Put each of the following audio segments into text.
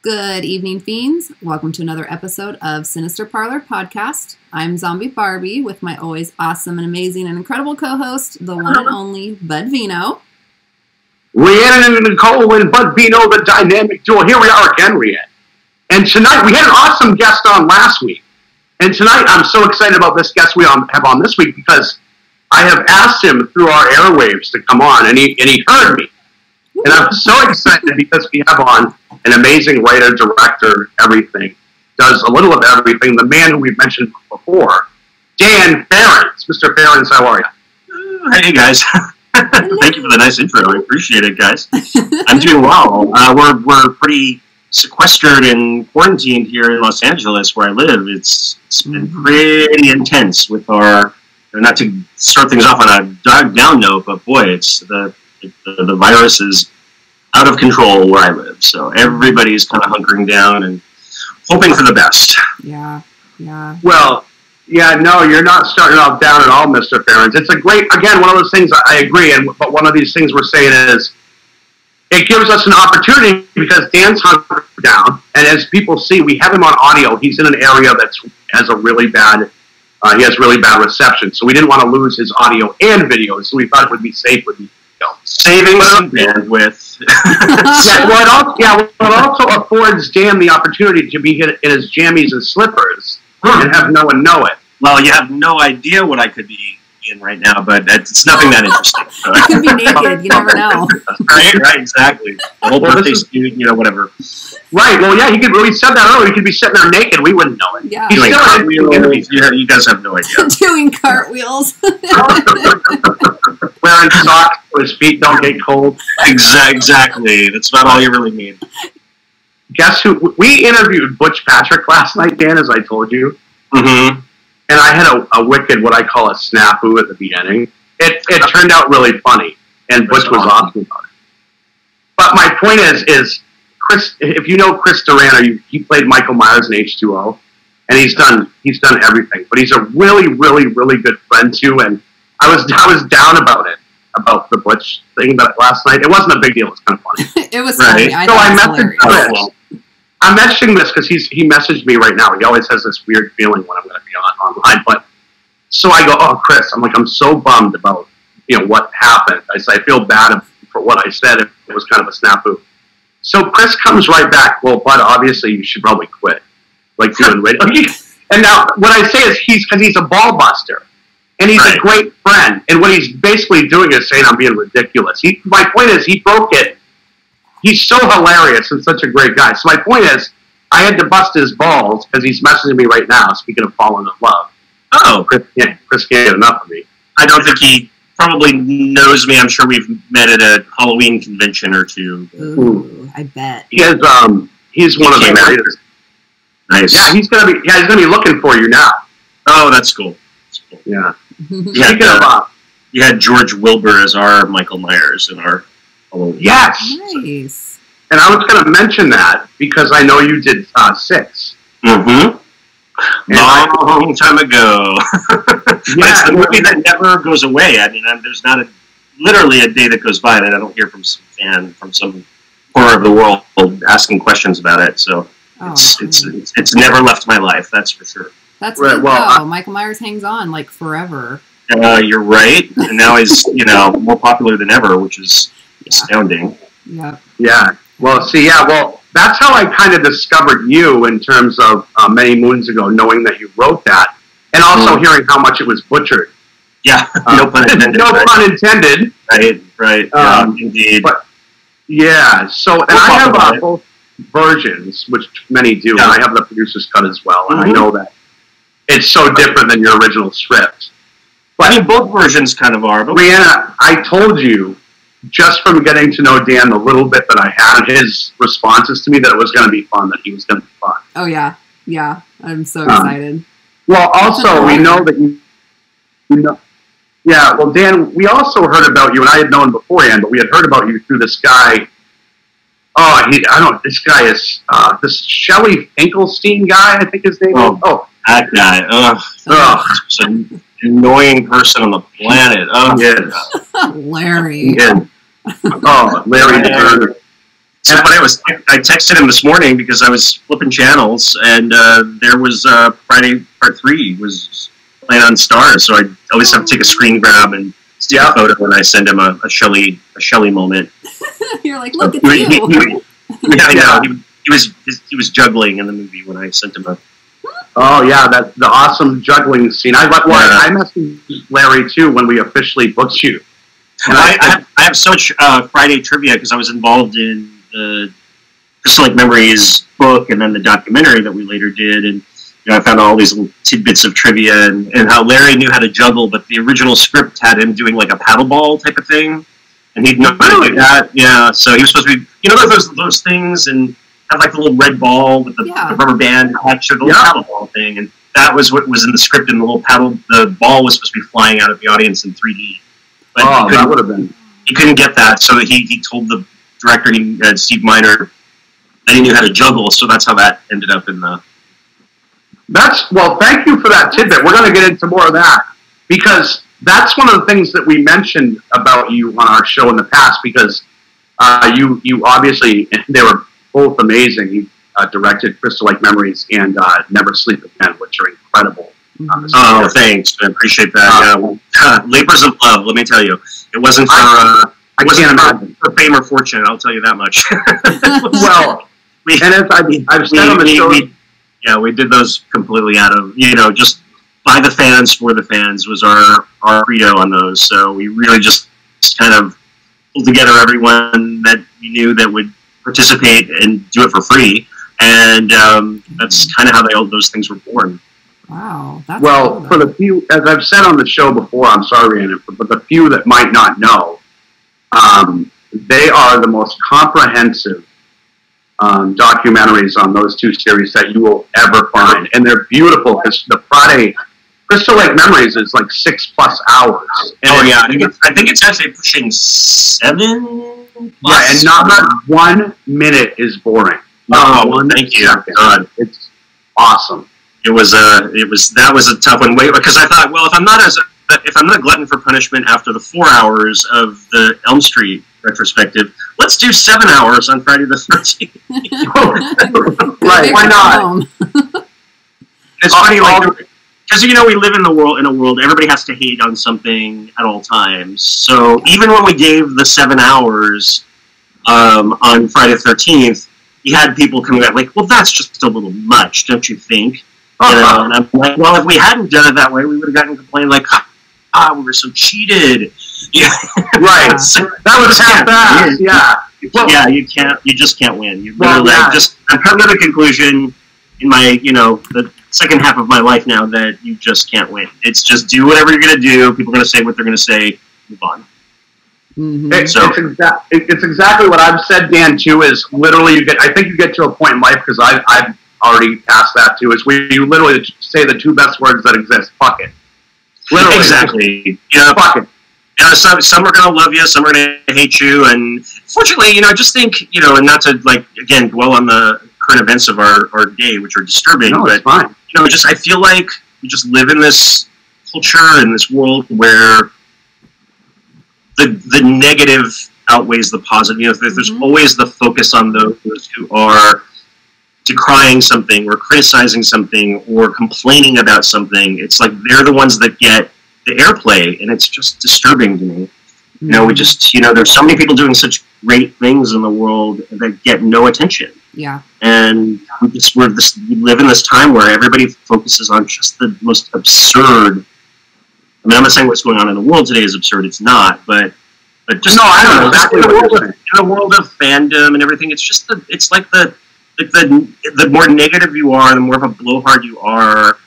Good evening, fiends. Welcome to another episode of Sinister Parlor Podcast. I'm Zombie Barbie with my always awesome and amazing and incredible co-host, the one and only Bud Vino. Rhiannon and Nicole and Bud Vino, the dynamic duo. Here we are again, Rhiannon. And tonight, we had an awesome guest on last week. And tonight, I'm so excited about this guest we have on this week because I have asked him through our airwaves to come on, and he heard me. And I'm so excited because we have on an amazing writer, director, everything. Does a little of everything. The man who we've mentioned before, Dan Farrands. Mr. Farrands, how are you? Hey, guys. Thank you for the nice intro. I appreciate it, guys. I'm doing well. We're pretty sequestered and quarantined here in Los Angeles, where I live. It's been pretty intense with our, not to start things off on a down note, but boy, it's the virus is out of control where I live. So everybody's kind of hunkering down and hoping for the best. Yeah. Well, yeah, no, you're not starting off down at all, Mr. Farrands. It's a great, again, one of those things I agree, but one of these things we're saying is it gives us an opportunity because Dan's hunkered down, and as people see, we have him on audio. He's in an area that has a really bad, he has really bad reception, so we didn't want to lose his audio and video, so we thought it would be safe with video. Saving some bandwidth. It also affords Dan the opportunity to be in his jammies and slippers and have no one know it. Well, you have no idea what I could be in right now, but it's nothing that interesting. You could be naked. You never know. Right, exactly. The whole birthday suit, whatever. Right. Well, yeah, we said that earlier. He could be sitting there naked. We wouldn't know it. Yeah. He's doing still cartwheels. You guys have no idea. Doing cartwheels. Wearing socks so his feet don't get cold. Exactly. That's about all you really need. Guess who? We interviewed Butch Patrick last night, Dan, as I told you. Mm-hmm. And I had a wicked, what I call a snafu at the beginning. It turned out really funny, and Butch was awesome about it. But my point is Chris. If you know Chris Duran, he played Michael Myers in H2O, and he's done everything. But he's a really, really, really good friend too. And I was down about the Butch thing last night. It wasn't a big deal. It was kind of funny. It was funny. Right. So I messaged Chris. I'm messaging this because he messaged me right now. He always has this weird feeling when I'm going to be online. But so I go, oh, Chris, I'm so bummed about what happened. I said I feel bad for what I said. It was kind of a snafu. So Chris comes right back. Well, Bud, obviously you should probably quit, like doing radio. And now what I say is because he's a ball buster, and he's a great friend. And what he's basically doing is saying I'm being ridiculous. My point is he broke it. He's so hilarious and such a great guy. So my point is, I had to bust his balls because he's messaging me right now, speaking of falling in love. Oh. Chris can't get enough of me. I don't think he probably knows me. I'm sure we've met at a Halloween convention or two. Ooh, I bet. He's one of the married. Nice. Yeah, he's gonna be looking for you now. Oh, that's cool. Yeah. Speaking of, you had George Wilbur as our Michael Myers in our Halloween. Yes. Nice. And I was going to mention that because I know you did 6. Mm-hmm. Long time ago. But it's the movie that never goes away. I mean, there's not literally a day that goes by that I don't hear from some fan from some corner of the world asking questions about it. So it's never left my life. That's for sure. That's right. Well, Michael Myers hangs on like forever. You're right. And now he's more popular than ever, which is astounding. Yeah. Well, that's how I kind of discovered you in terms of many moons ago, knowing that you wrote that, and also hearing how much it was butchered. Yeah, no pun intended. No pun intended. Right. Indeed. But so and I have both versions, which many do, and I have the producer's cut as well, and I know that it's so different than your original script. But I mean, both versions kind of are. But Rhiannon, I told you, just from getting to know Dan, the little bit that I had, his responses to me, that it was going to be fun, that he was going to be fun. Oh, yeah. Yeah. I'm so excited. Well, also, we know that you know. Yeah, well, Dan, we also heard about you, and I had known beforehand, but we had heard about you through this guy. This guy is, this Shelley Finkelstein guy, I think his name is. Oh, that guy. Such an annoying person on the planet. Oh, yes. Larry. Yeah. Oh, Larry Turner. So I texted him this morning because I was flipping channels, and there was Friday Part 3 was playing on Star, so I always have to take a screen grab and take a photo when I send him a Shelley moment. You're like, look at you. Yeah, he was juggling in the movie when I sent him a. Oh yeah, that's the awesome juggling scene. I messaged Larry too when we officially booked you. And I have so much Friday trivia because I was involved in the Crystal Lake Memories book and then the documentary that we later did, and I found all these little tidbits of trivia and how Larry knew how to juggle, but the original script had him doing like a paddleball type of thing, and he'd know how to do that. Yeah, so he was supposed to be, those things, and have like the little red ball with the rubber band attached to the little paddleball thing, and that was what was in the script. And the ball was supposed to be flying out of the audience in 3D. But that would have been. He couldn't get that, so he told the director, Steve Miner, that he knew how to juggle. So that's how that ended up in the. Thank you for that tidbit. We're going to get into more of that because that's one of the things that we mentioned about you on our show in the past. Because you obviously, they were both amazing. You directed Crystal Lake Memories and Never Sleep Again, which are incredible. Oh, thanks. I appreciate that. Labors of love. Let me tell you, it wasn't for. I can't imagine for fame or fortune. I'll tell you that much. Well, I've said on the show. We did those completely out of just by the fans for the fans was our credo on those. So we really just kind of pulled together everyone that we knew that would participate and do it for free, and that's kind of how those things were born. Wow. That's cool, for the few, as I've said on the show before, I'm sorry, Rhiannon, but the few that might not know, they are the most comprehensive documentaries on those two series that you will ever find. And they're beautiful because the Friday, Crystal Lake Memories is like 6+ hours. And I think it's actually pushing 7+. Yeah, and not 1 minute is boring. Thank you. God. It's awesome. That was a tough one. Because I thought, well, if I'm not glutton for punishment after the 4 hours of the Elm Street retrospective, let's do 7 hours on Friday the 13th. Right? Why not? It's funny, because we live in a world everybody has to hate on something at all times. So even when we gave the 7 hours on Friday the 13th, you had people coming back like, well, that's just a little much, don't you think? And I'm like, well, if we hadn't done it that way, we would have gotten complained like, we were so cheated. Yeah, right. That was half-assed. Yeah. You just can't win. I've come to the conclusion in my, the second half of my life now that you just can't win. It's just do whatever you're going to do. People are going to say what they're going to say. Move on. Mm-hmm. It's exactly what I've said, Dan, too, is literally I think you get to a point in life, because I've already passed that, too, is where you literally say the two best words that exist. Fuck it. Literally. Exactly. Fuck it. Some are going to love you, some are going to hate you, and fortunately, I just think, and not to, again, dwell on the current events of our day, which are disturbing, no, but, it's fine. I feel like we just live in this culture, in this world where the negative outweighs the positive. There's always the focus on those who are decrying something or criticizing something or complaining about something. It's like they're the ones that get the airplay, and it's just disturbing to me. We just, there's so many people doing such great things in the world that get no attention. Yeah. And we live in this time where everybody focuses on just the most absurd. I mean, I'm not saying what's going on in the world today is absurd. It's not, but just no, I don't know exactly in the world of fandom and everything. It's just the more negative you are, the more of a blowhard you are,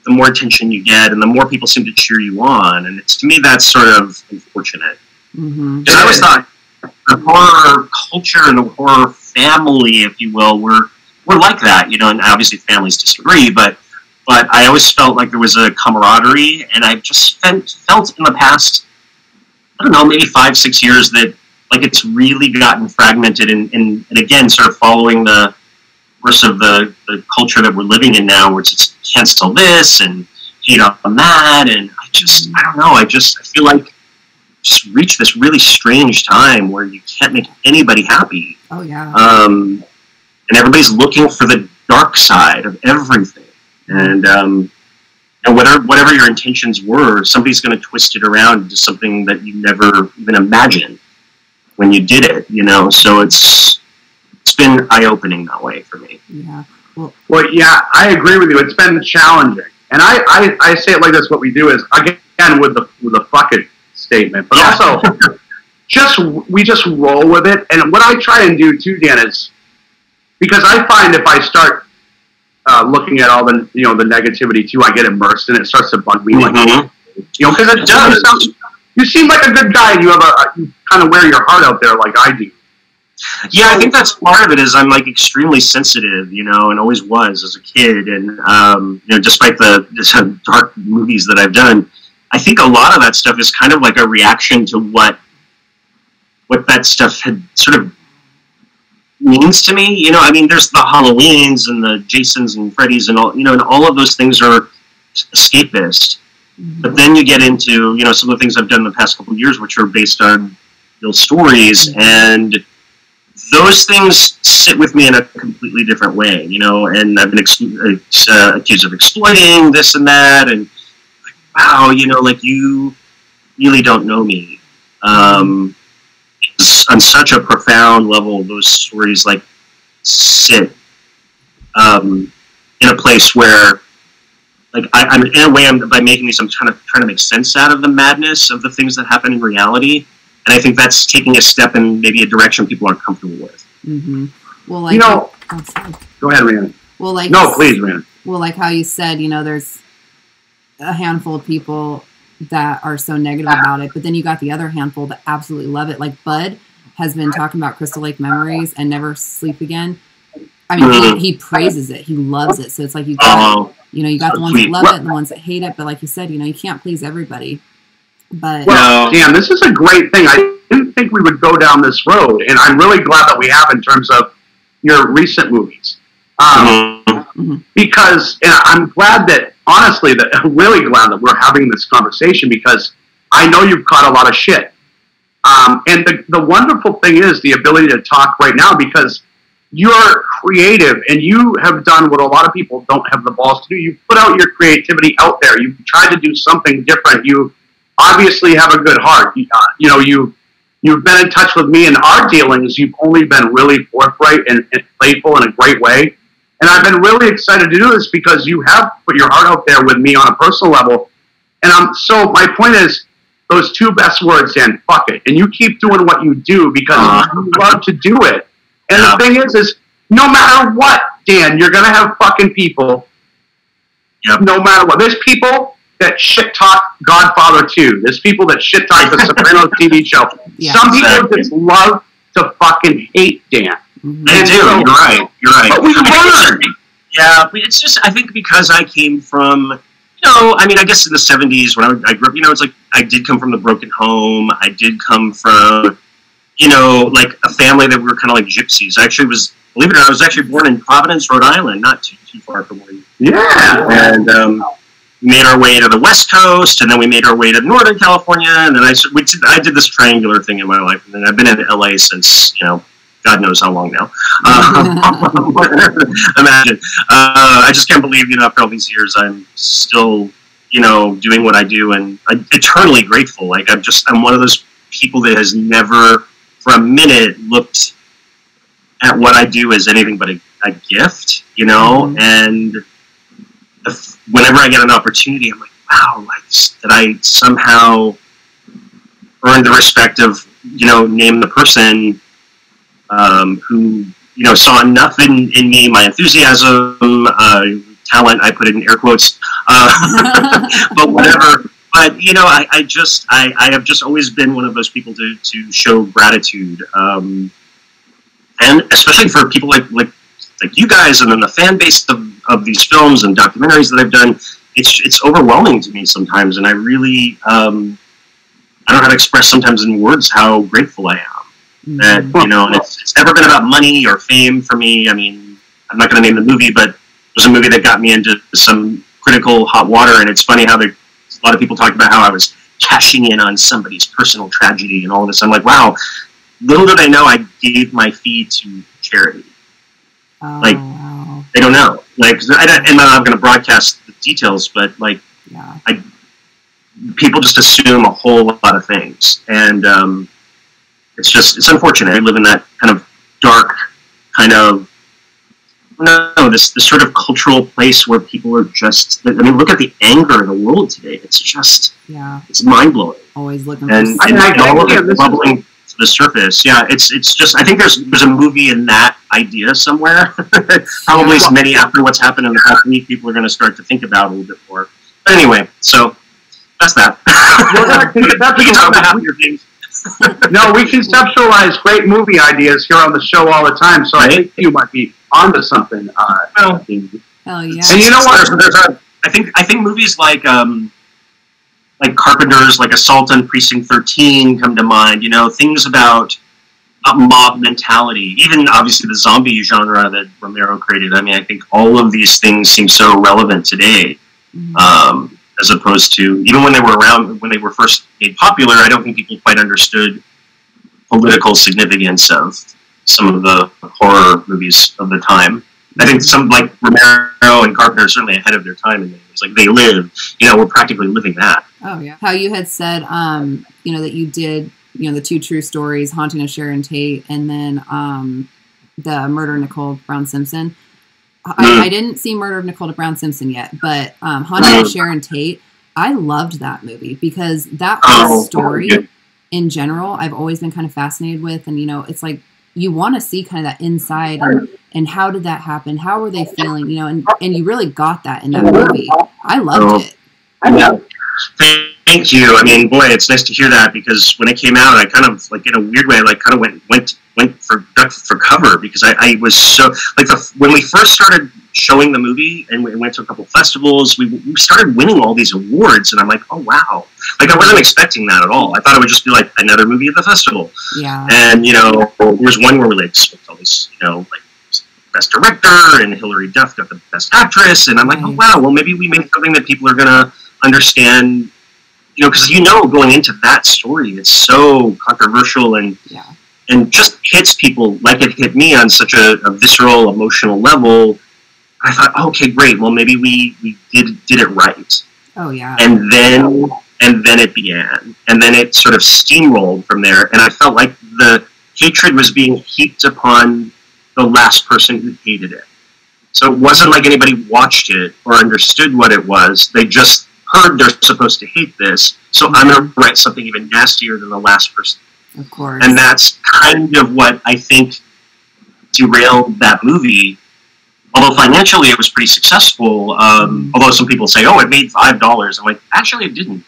the more attention you get, and the more people seem to cheer you on. And to me, that's sort of unfortunate. Because I always thought the horror culture and the horror family, if you will, we're like that, and obviously families disagree, but I always felt like there was a camaraderie, and I just felt in the past, I don't know, maybe 5-6 years that it's really gotten fragmented and again, sort of following the course of the culture that we're living in now, where it's cancel this and hate on that, and I don't know, I feel like just reached this really strange time where you can't make anybody happy. Oh, yeah. And everybody's looking for the dark side of everything. And whatever your intentions were, somebody's going to twist it around into something that you never even imagined when you did it, you know? So it's been eye-opening that way for me. Yeah. Well, yeah, I agree with you. It's been challenging. And I say it like this, what we do is, again, with the fuck it statement, but also we just roll with it. And what I try and do too, Dan, is, because I find if I start looking at all the, you know, the negativity too, I get immersed in it. It starts to bug me, like, you know, because it does. You seem like a good guy, and you kind of wear your heart out there like I do. Yeah, I think that's part of it. Is I'm like extremely sensitive, you know, and always was as a kid, and you know, despite the dark movies that I've done, I think a lot of that stuff is kind of like a reaction to what that stuff had sort of means to me. You know, I mean, there's the Halloweens and the Jasons and Freddys and all, you know, and all of those things are escapist. But then you get into, you know, some of the things I've done in the past couple of years, which are based on real stories, and those things sit with me in a completely different way, you know, and I've been accused of exploiting this and that, and like, wow, you know, like, you really don't know me. On such a profound level, those stories, like, sit in a place where, like, I'm in a way, by making these, I'm trying to make sense out of the madness of the things that happen in reality. And I think that's taking a step in maybe a direction people aren't comfortable with. Well, like, you know, go ahead, Rhiannon. Well, like, no, please, Rhiannon. Well, like how you said, you know, there's a handful of people that are so negative about it, but then you got the other handful that absolutely love it. Like Bud has been talking about Crystal Lake Memories and Never Sleep Again. I mean, he praises it. He loves it. So it's like you got, you know, you got the ones that love it and the ones that hate it. But like you said, you know, you can't please everybody. But well, Dan, this is a great thing. I didn't think we would go down this road, and I'm really glad that we have in terms of your recent movies. Because, and I'm glad that, honestly, I'm really glad that we're having this conversation, because I know you've caught a lot of shit. And the wonderful thing is the ability to talk right now, because you're creative and you have done what a lot of people don't have the balls to do. You've put out your creativity out there. You've tried to do something different. You obviously have a good heart. You know, you've been in touch with me in our dealings. You've only been really forthright and playful in a great way. And I've been really excited to do this because you have put your heart out there with me on a personal level. And so my point is, those two best words, Dan, fuck it. And you keep doing what you do because you love to do it. And the thing is no matter what, Dan, you're going to have fucking people. No matter what. There's people that shit talk Godfather 2. There's people that shit talk the Sopranos TV show. Some people just love to fucking hate Dan. They do. So, you're right. But we learn. Yeah, it's just, I think because I came from, you know, I mean, I guess in the 70s when I grew up, you know, it's like I did come from the broken home. I did come from, you know, like a family that we were kind of like gypsies. I actually was, believe it or not, I was actually born in Providence, Rhode Island, not too far from where you. Yeah. And we made our way to the West Coast, and then we made our way to Northern California, and then I did this triangular thing in my life, and then I've been in LA since, you know, God knows how long now. Imagine. I just can't believe, you know, after all these years, I'm still, you know, doing what I do, and I'm eternally grateful. Like, I'm one of those people that has never, for a minute, looked at what I do as anything but a gift, you know, and whenever I get an opportunity, I'm like, wow, like, that I somehow earned the respect of, you know, name the person who, you know, saw enough in me, my enthusiasm, talent, I put it in air quotes, but whatever. But, you know, I have just always been one of those people to show gratitude, and especially for people like you guys, and then the fan base of these films and documentaries that I've done. It's overwhelming to me sometimes, and I really I don't know how to express sometimes in words how grateful I am. That, you know, and it's never been about money or fame for me. I mean, I'm not going to name the movie, but it was a movie that got me into some critical hot water, and it's funny how a lot of people talk about how I was cashing in on somebody's personal tragedy and all this. I'm like, wow, little did I know I gave my fee to charity. Oh, like, wow. they don't know. Like, I'm not going to broadcast the details, but like, yeah. People just assume a whole lot of things, and it's unfortunate. I live in that kind of dark, kind of, this sort of cultural place where people are just, I mean, look at the anger in the world today. It's just, it's mind-blowing. Always looking and for all of it bubbling to the surface. Yeah, it's just, I think there's a movie in that idea somewhere. Probably many after what's happened in the past week, people are going to start to think about it a little bit more. But anyway, so that's that. We can talk about happier things. No, we conceptualize great movie ideas here on the show all the time, so I think you might be onto something. Hell yeah! And you know what? I think movies like Carpenter's, like Assault on Precinct 13, come to mind. You know, things about mob mentality, even obviously the zombie genre that Romero created. I mean, I think all of these things seem so relevant today. As opposed to, even when they were around, when they were first made popular, I don't think people quite understood political significance of some of the horror movies of the time. I think some, like Romero and Carpenter, are certainly ahead of their time, and it's like they live, we're practically living that. Oh yeah. How you had said, that you did, the 2 true stories, Haunting of Sharon Tate, and then the Murder of Nicole Brown Simpson. I didn't see Murder of Nicole Brown Simpson yet, but Haunting of Sharon Tate, I loved that movie because that whole story in general, I've always been kind of fascinated with. And, it's like you want to see kind of that inside and how did that happen? How were they feeling? And you really got that in that movie. I loved it. Yeah. Thank you. I mean, boy, it's nice to hear that because when it came out, I kind of, like, in a weird way, like, kind of went for cover because I was so, like, when we first started showing the movie and we went to a couple festivals, we started winning all these awards, and I'm like, oh, wow. Like, I wasn't expecting that at all. I thought it would just be, like, another movie at the festival. Yeah. And, there was one where we, like, smoked all these, like, Best Director, and Hilary Duff got the Best Actress, and I'm like, oh, wow, well, maybe we made something that people are going to understand, because going into that story, it's so controversial and just hits people like it hit me on such a visceral, emotional level. I thought, okay, great. Well, maybe we did it right. Oh yeah. And then it began, and then it sort of steamrolled from there. And I felt like the hatred was being heaped upon the last person who hated it. So it wasn't like anybody watched it or understood what it was. They just heard they're supposed to hate this, so I'm going to write something even nastier than the last person. Of course. And that's kind of what I think derailed that movie. Although financially it was pretty successul, although some people say, oh, it made $5. I'm like, actually it didn't.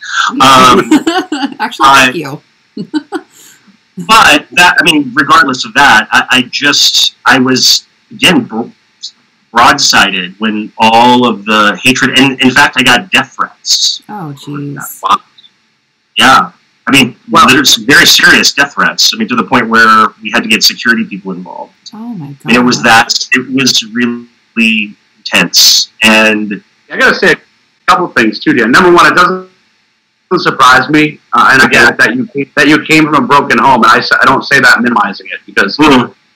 Actually, thank you. But that, I mean, regardless of that, I was, again, broadsided when all of the hatred, and in fact, I got death threats. Oh, jeez. Yeah. I mean, there's very serious death threats. I mean, to the point where we had to get security people involved. Oh, my God. And it was really intense. And I got to say a couple of things, too, Dan. Number one, it doesn't surprise me, and again, that you came from a broken home. And I don't say that minimizing it, because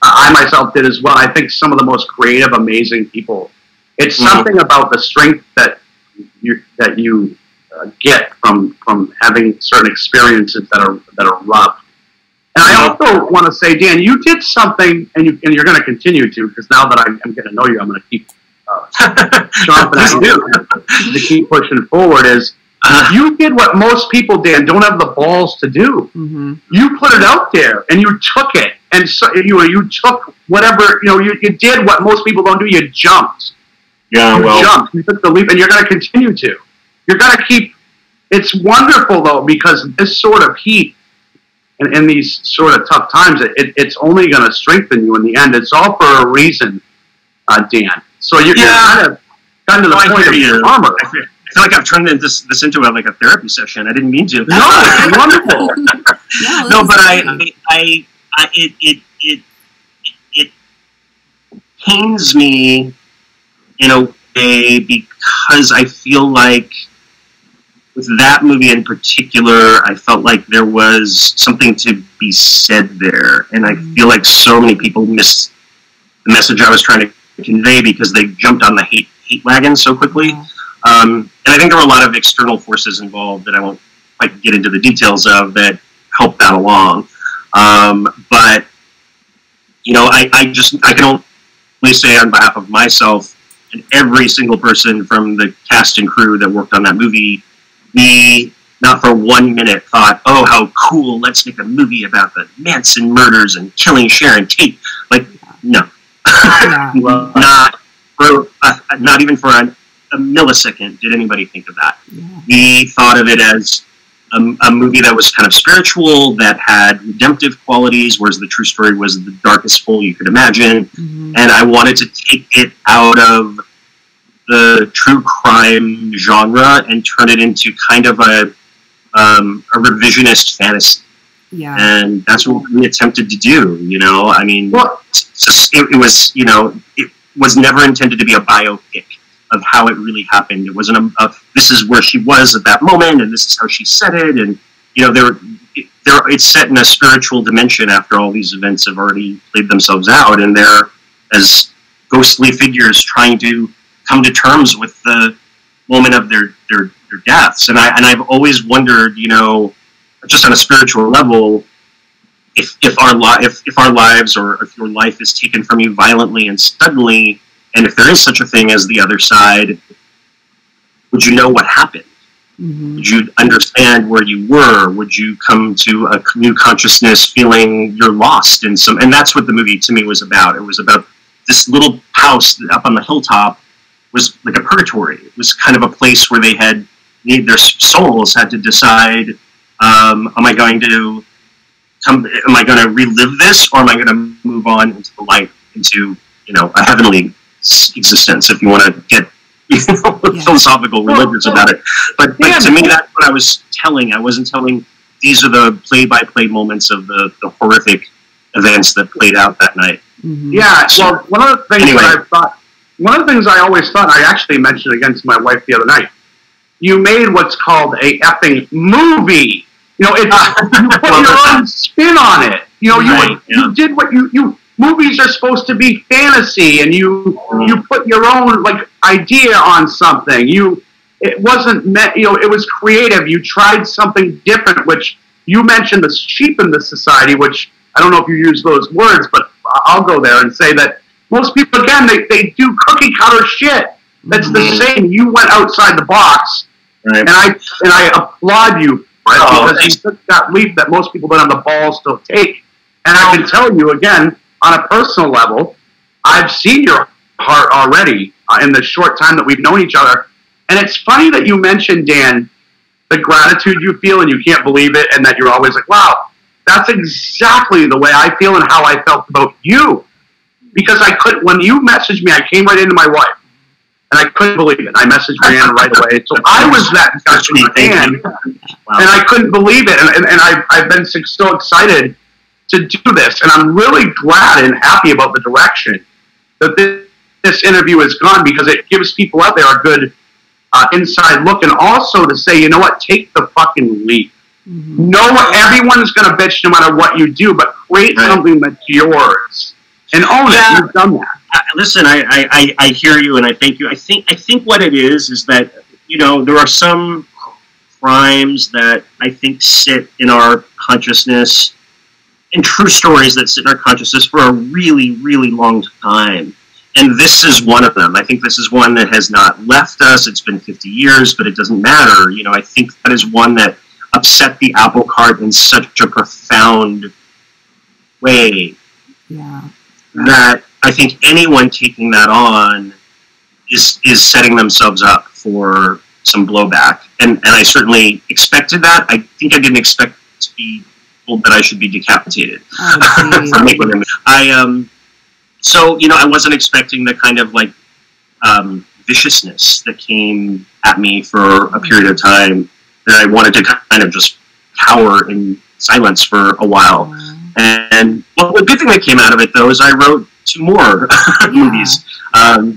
I myself did as well. I think some of the most creative, amazing people. It's something about the strength that you get from having certain experiences that are rough. And I also want to say, Dan, you did something, and you're going to continue to, because now that I'm getting to know you, I'm going to keep chomping at you to keep pushing forward. Is you did what most people, Dan, don't have the balls to do. You put it out there, and you took it. And so, you took whatever, you did what most people don't do. You jumped. Yeah, you jumped. You took the leap, and you're going to continue to. You're going to keep. It's wonderful, though, because this sort of heat and in these sort of tough times, it's only going to strengthen you in the end. It's all for a reason, Dan. So you're kind of gotten to the point of your armor. I feel like I've turned this into like a therapy session. I didn't mean to. No, it's wonderful. No, but it pains me in a way, because I feel like with that movie in particular, I felt like there was something to be said there, and I feel like so many people missed the message I was trying to convey because they jumped on the hate wagon so quickly. And I think there were a lot of external forces involved that I won't quite get into the details of that helped that along. But you know, I can only say on behalf of myself and every single person from the cast and crew that worked on that movie, we not for 1 minute thought, oh, how cool, let's make a movie about the Manson murders and killing Sharon Tate. Like, no. Not even for a millisecond did anybody think of that. Yeah. We thought of it as a movie that was kind of spiritual, that had redemptive qualities, whereas the true story was the darkest hole you could imagine. Mm-hmm. And I wanted to take it out of the true crime genre and turn it into kind of a revisionist fantasy. Yeah. And that's what we attempted to do, you know? I mean, it was, you know, it was never intended to be a biopic of how it really happened. It wasn't this is where she was at that moment, and this is how she said it, and, you know, it's set in a spiritual dimension after all these events have already played themselves out, and they're as ghostly figures trying to come to terms with the moment of their deaths. And I've always wondered, you know, just on a spiritual level, if our lives, or if your life is taken from you violently and suddenly, and if there is such a thing as the other side, would you know what happened? Mm-hmm. Would you understand where you were? Would you come to a new consciousness feeling you're lost in some? And that's what the movie to me was about. It was about this little house up on the hilltop was like a purgatory. It was kind of a place where their souls had to decide, am I going to relive this, or am I going to move on into the light, into, you know, a heavenly existence, if you want to get, you know, philosophical, religious about it. But to me, that's what I was telling. I wasn't telling, these are the play-by-play moments of the horrific events that played out that night. Mm-hmm. Yeah, well, one of the things I always thought, I actually mentioned again to my wife the other night, you made what's called a effing movie. You know, you put your own spin on it. You know, you did what you movies are supposed to be fantasy, and you put your own, like, idea on something. It wasn't meant, you know, it was creative. You tried something different, which you mentioned this cheapened the society, which I don't know if you use those words, but I'll go there and say that most people, again, they do cookie cutter shit. That's the same. You went outside the box, right. and I applaud you for it, because you took that leap that most people don't have the balls to take. And I can tell you, again, on a personal level, I've seen your heart already in the short time that we've known each other. And it's funny that you mentioned, Dan, the gratitude you feel and you can't believe it, and that you're always like, wow, that's exactly the way I feel and how I felt about you. Because when you messaged me, I came right into my wife, and I couldn't believe it. I messaged Brianna right away. So I was that fan, and I couldn't believe it. And I've been so excited to do this, and I'm really glad and happy about the direction that this interview has gone, because it gives people out there a good inside look, and also to say, you know what, take the fucking leap. Mm-hmm. Everyone's going to bitch no matter what you do, but create something that's yours and own it. You've done that. Listen, I hear you, and I thank you. I think what it is that, you know, there are some crimes that I think sit in our consciousness, and true stories that sit in our consciousness for a really, really long time. And this is one of them. I think this is one that has not left us. It's been 50 years, but it doesn't matter. You know, I think that is one that upset the apple cart in such a profound way that I think anyone taking that on is setting themselves up for some blowback. And I certainly expected that. I think I didn't expect to be told that I should be decapitated. So, you know, I wasn't expecting the kind of, like, viciousness that came at me for a period of time, that I wanted to kind of just cower in silence for a while. And, well, the good thing that came out of it, though, is I wrote 2 more movies,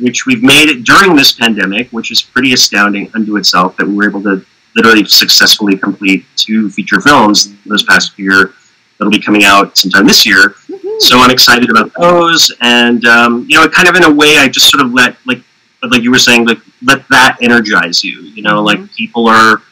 which we've made during this pandemic, which is pretty astounding unto itself, that we were able to literally successfully complete 2 feature films this past year that'll be coming out sometime this year. Mm-hmm. So I'm excited about those, and kind of in a way, I just sort of let like you were saying, like let that energize you. Mm-hmm. Like people are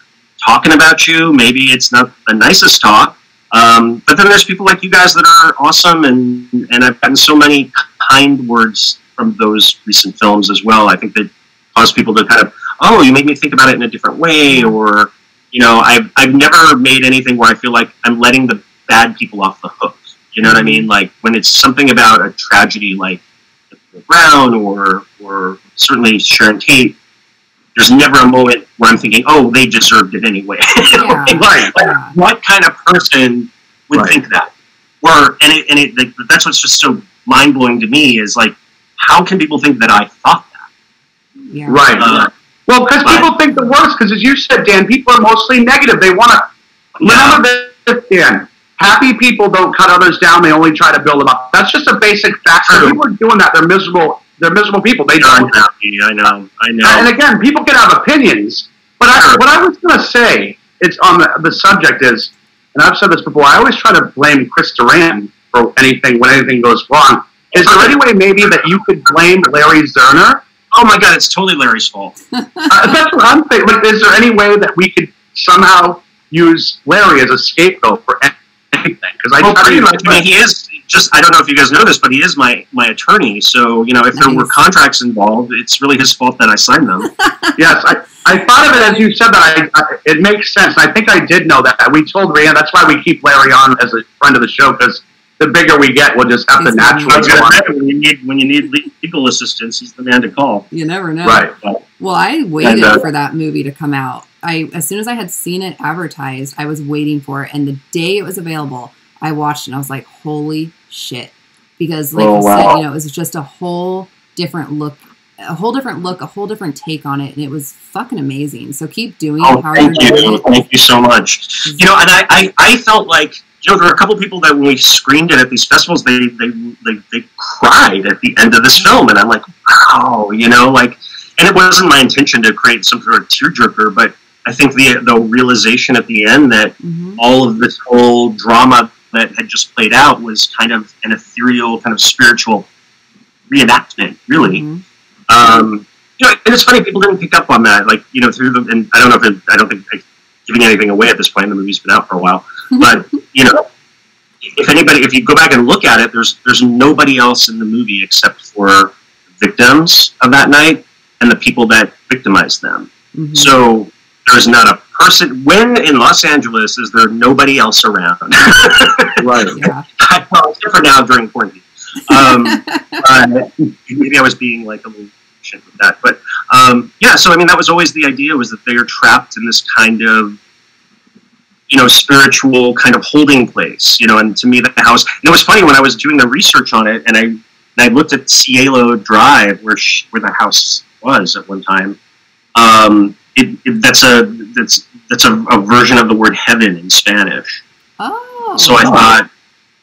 talking about you. Maybe it's not the nicest talk, but then there's people like you guys that are awesome, and I've gotten so many kind words from those recent films as well. I think that cause people to kind of, oh, you make me think about it in a different way, or I've never made anything where I feel like I'm letting the bad people off the hook. You know what I mean? Like when it's something about a tragedy like Brown or certainly Sharon Tate, there's never a moment where I'm thinking, oh, they deserved it anyway. Yeah. Right. Yeah. What kind of person would think that? That's what's just so mind blowing to me is like, how can people think that I thought that? Yeah. Right. Well, because people think the worst. Because as you said, Dan, people are mostly negative. They want to remember this, Dan. Happy people don't cut others down. They only try to build them up. That's just a basic fact. If people are doing that, they're miserable. They're miserable people. They don't. I know. And again, people can have opinions. But what I was going to say, it's on the subject is, and I've said this before, I always try to blame Chris Duran for anything when anything goes wrong. Is there any way maybe that you could blame Larry Zerner? Oh my God, it's totally Larry's fault. That's what I'm saying. Like, is there any way that we could somehow use Larry as a scapegoat for anything? Because pretty much. I mean, he is just, I don't know if you guys know this, but he is my attorney. So, if there were contracts involved, it's really his fault that I signed them. Yes, I thought of it as you said that. It makes sense. I think I did know that. We told Rhiannon, that's why we keep Larry on as a friend of the show, because the bigger we get, we'll just have to naturally go on. When you need legal assistance, he's the man to call. You never know. Right. Well, I waited for that movie to come out. As soon as I had seen it advertised, I was waiting for it. And the day it was available, I watched it and I was like, holy shit. Because like you said, it was just a whole different look, a whole different take on it. And it was fucking amazing. So keep doing it. Thank you. Thank you so much. And I felt like, there were a couple people that when we screened it at these festivals, they cried at the end of this film. And I'm like, wow, and it wasn't my intention to create some sort of tearjerker, but I think the realization at the end that all of this whole drama that had just played out was kind of an ethereal, kind of spiritual reenactment, really. And it's funny, people didn't pick up on that, like, through the, and I don't think I'm giving anything away at this point. The movie's been out for a while, but, if you go back and look at it, there's nobody else in the movie except for victims of that night and the people that victimized them. So there's not a person. When in Los Angeles is there nobody else around? Right. Yeah. Except for now during quarantine. Maybe I was being like a little shit with that, but so I mean that was always the idea, was that they are trapped in this kind of spiritual kind of holding place, and to me the house, and it was funny when I was doing the research on it, and I looked at Cielo Drive where the house was at one time. That's a version of the word heaven in Spanish. Oh. So I thought,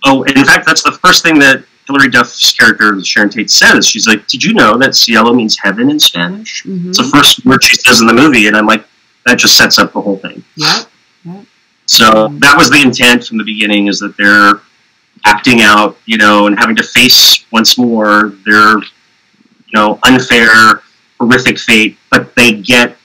and in fact that's the first thing that Hilary Duff's character Sharon Tate says. She's like, did you know that Cielo means heaven in Spanish? It's the first word she says in the movie, and I'm like, that just sets up the whole thing. Yep. So that was the intent from the beginning, is that they're acting out, and having to face once more their, unfair, horrific fate, but they get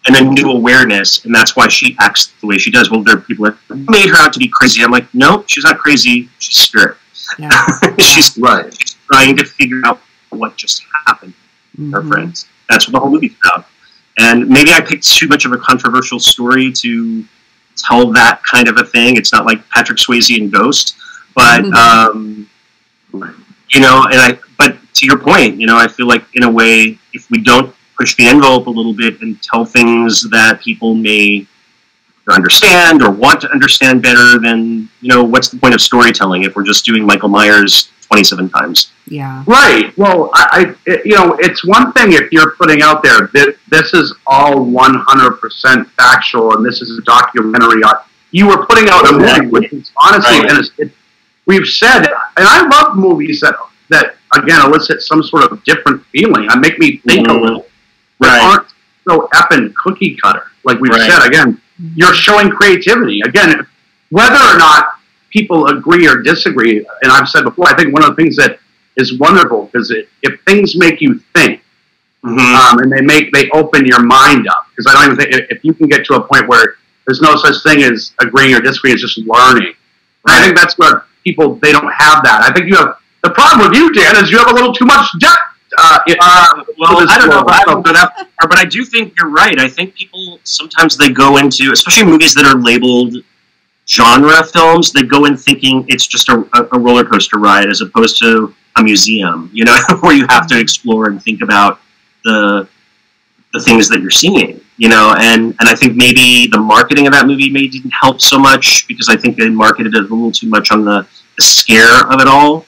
a new awareness, and that's why she acts the way she does. Well, there are people that made her out to be crazy. I'm like, no, she's not crazy. She's spirit. Yeah. She's right. She's trying to figure out what just happened to her friends. That's what the whole movie's about. And maybe I picked too much of a controversial story to tell that kind of a thing. It's not like Patrick Swayze in Ghost, but but to your point, I feel like in a way, if we don't push the envelope a little bit and tell things that people may understand or want to understand better, then what's the point of storytelling if we're just doing Michael Myers 27 times? Yeah. Right. Well, it's one thing if you're putting out there that this is all 100% factual and this is a documentary. You were putting out a movie, which is honestly, and we've said, and I love movies that again elicit some sort of different feeling. Make me think a little. That aren't so effing cookie cutter. like we've said, again, you're showing creativity. Again, whether or not people agree or disagree, and I've said before, I think one of the things that is wonderful is if things make you think, and they open your mind up. Because I don't even think if you can get to a point where there's no such thing as agreeing or disagreeing, it's just learning. I think that's where people, they don't have that. I think you have, the problem with you, Dan, is you have a little too much depth. Well, I don't know, but I do think you're right. I think people, sometimes they go into, especially movies that are labeled genre films, they go in thinking it's just a roller coaster ride as opposed to a museum, you know, where you have to explore and think about the things that you're seeing, you know, and I think maybe the marketing of that movie maybe didn't help so much because I think they marketed it a little too much on the scare of it all,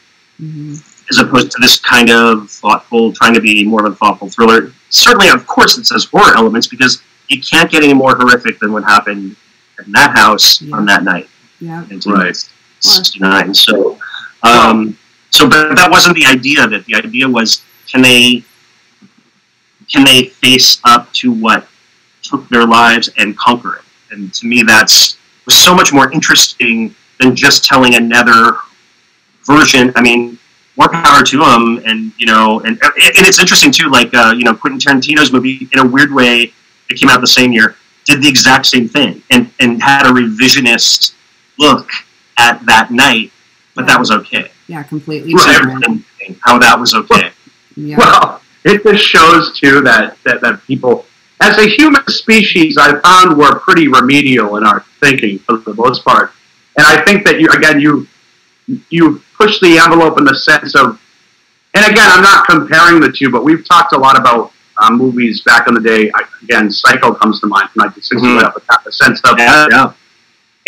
as opposed to this kind of thoughtful, trying to be more of a thoughtful thriller. Certainly, of course, it says horror elements because you can't get any more horrific than what happened in that house on that night. Yeah, in 1969. So, but that wasn't the idea of it. The idea was, can they face up to what took their lives and conquer it? And to me, was so much more interesting than just telling another version. I mean, more power to them, and you know, and it's interesting too. Like you know, Quentin Tarantino's movie, in a weird way, it came out the same year, did the exact same thing, and had a revisionist look at that night, but that was okay. Yeah, completely. Everything, how that was okay. Yeah. Well, it just shows too that people, as a human species, I found we're pretty remedial in our thinking for the most part, and I think that you push the envelope in the sense of, and again, I'm not comparing the two, but we've talked a lot about movies back in the day. Again, Psycho comes to mind from 1960, the sense of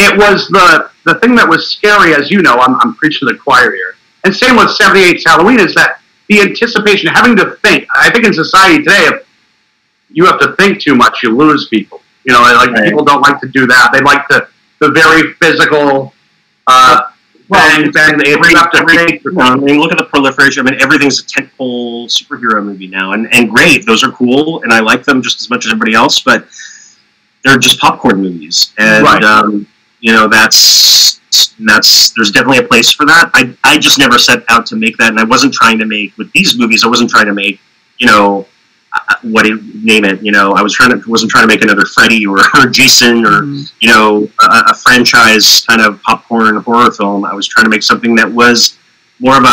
it was the thing that was scary, as you know. I'm preaching to the choir here, and same with 78's Halloween, is that the anticipation, having to think. I think in society today, if you have to think too much, you lose people. You know, like people don't like to do that. They like the very physical. Bang, bang, they have to think. I mean, look at the proliferation. I mean, everything's a tentpole superhero movie now, and great. Those are cool, and I like them just as much as everybody else. But they're just popcorn movies, and you know, that's there's definitely a place for that. I just never set out to make that, and I wasn't trying to make with these movies. I wasn't trying to make, you know, name it. You know, wasn't trying to make another Freddy or Jason or you know, a franchise kind of popcorn horror film. I was trying to make something that was more of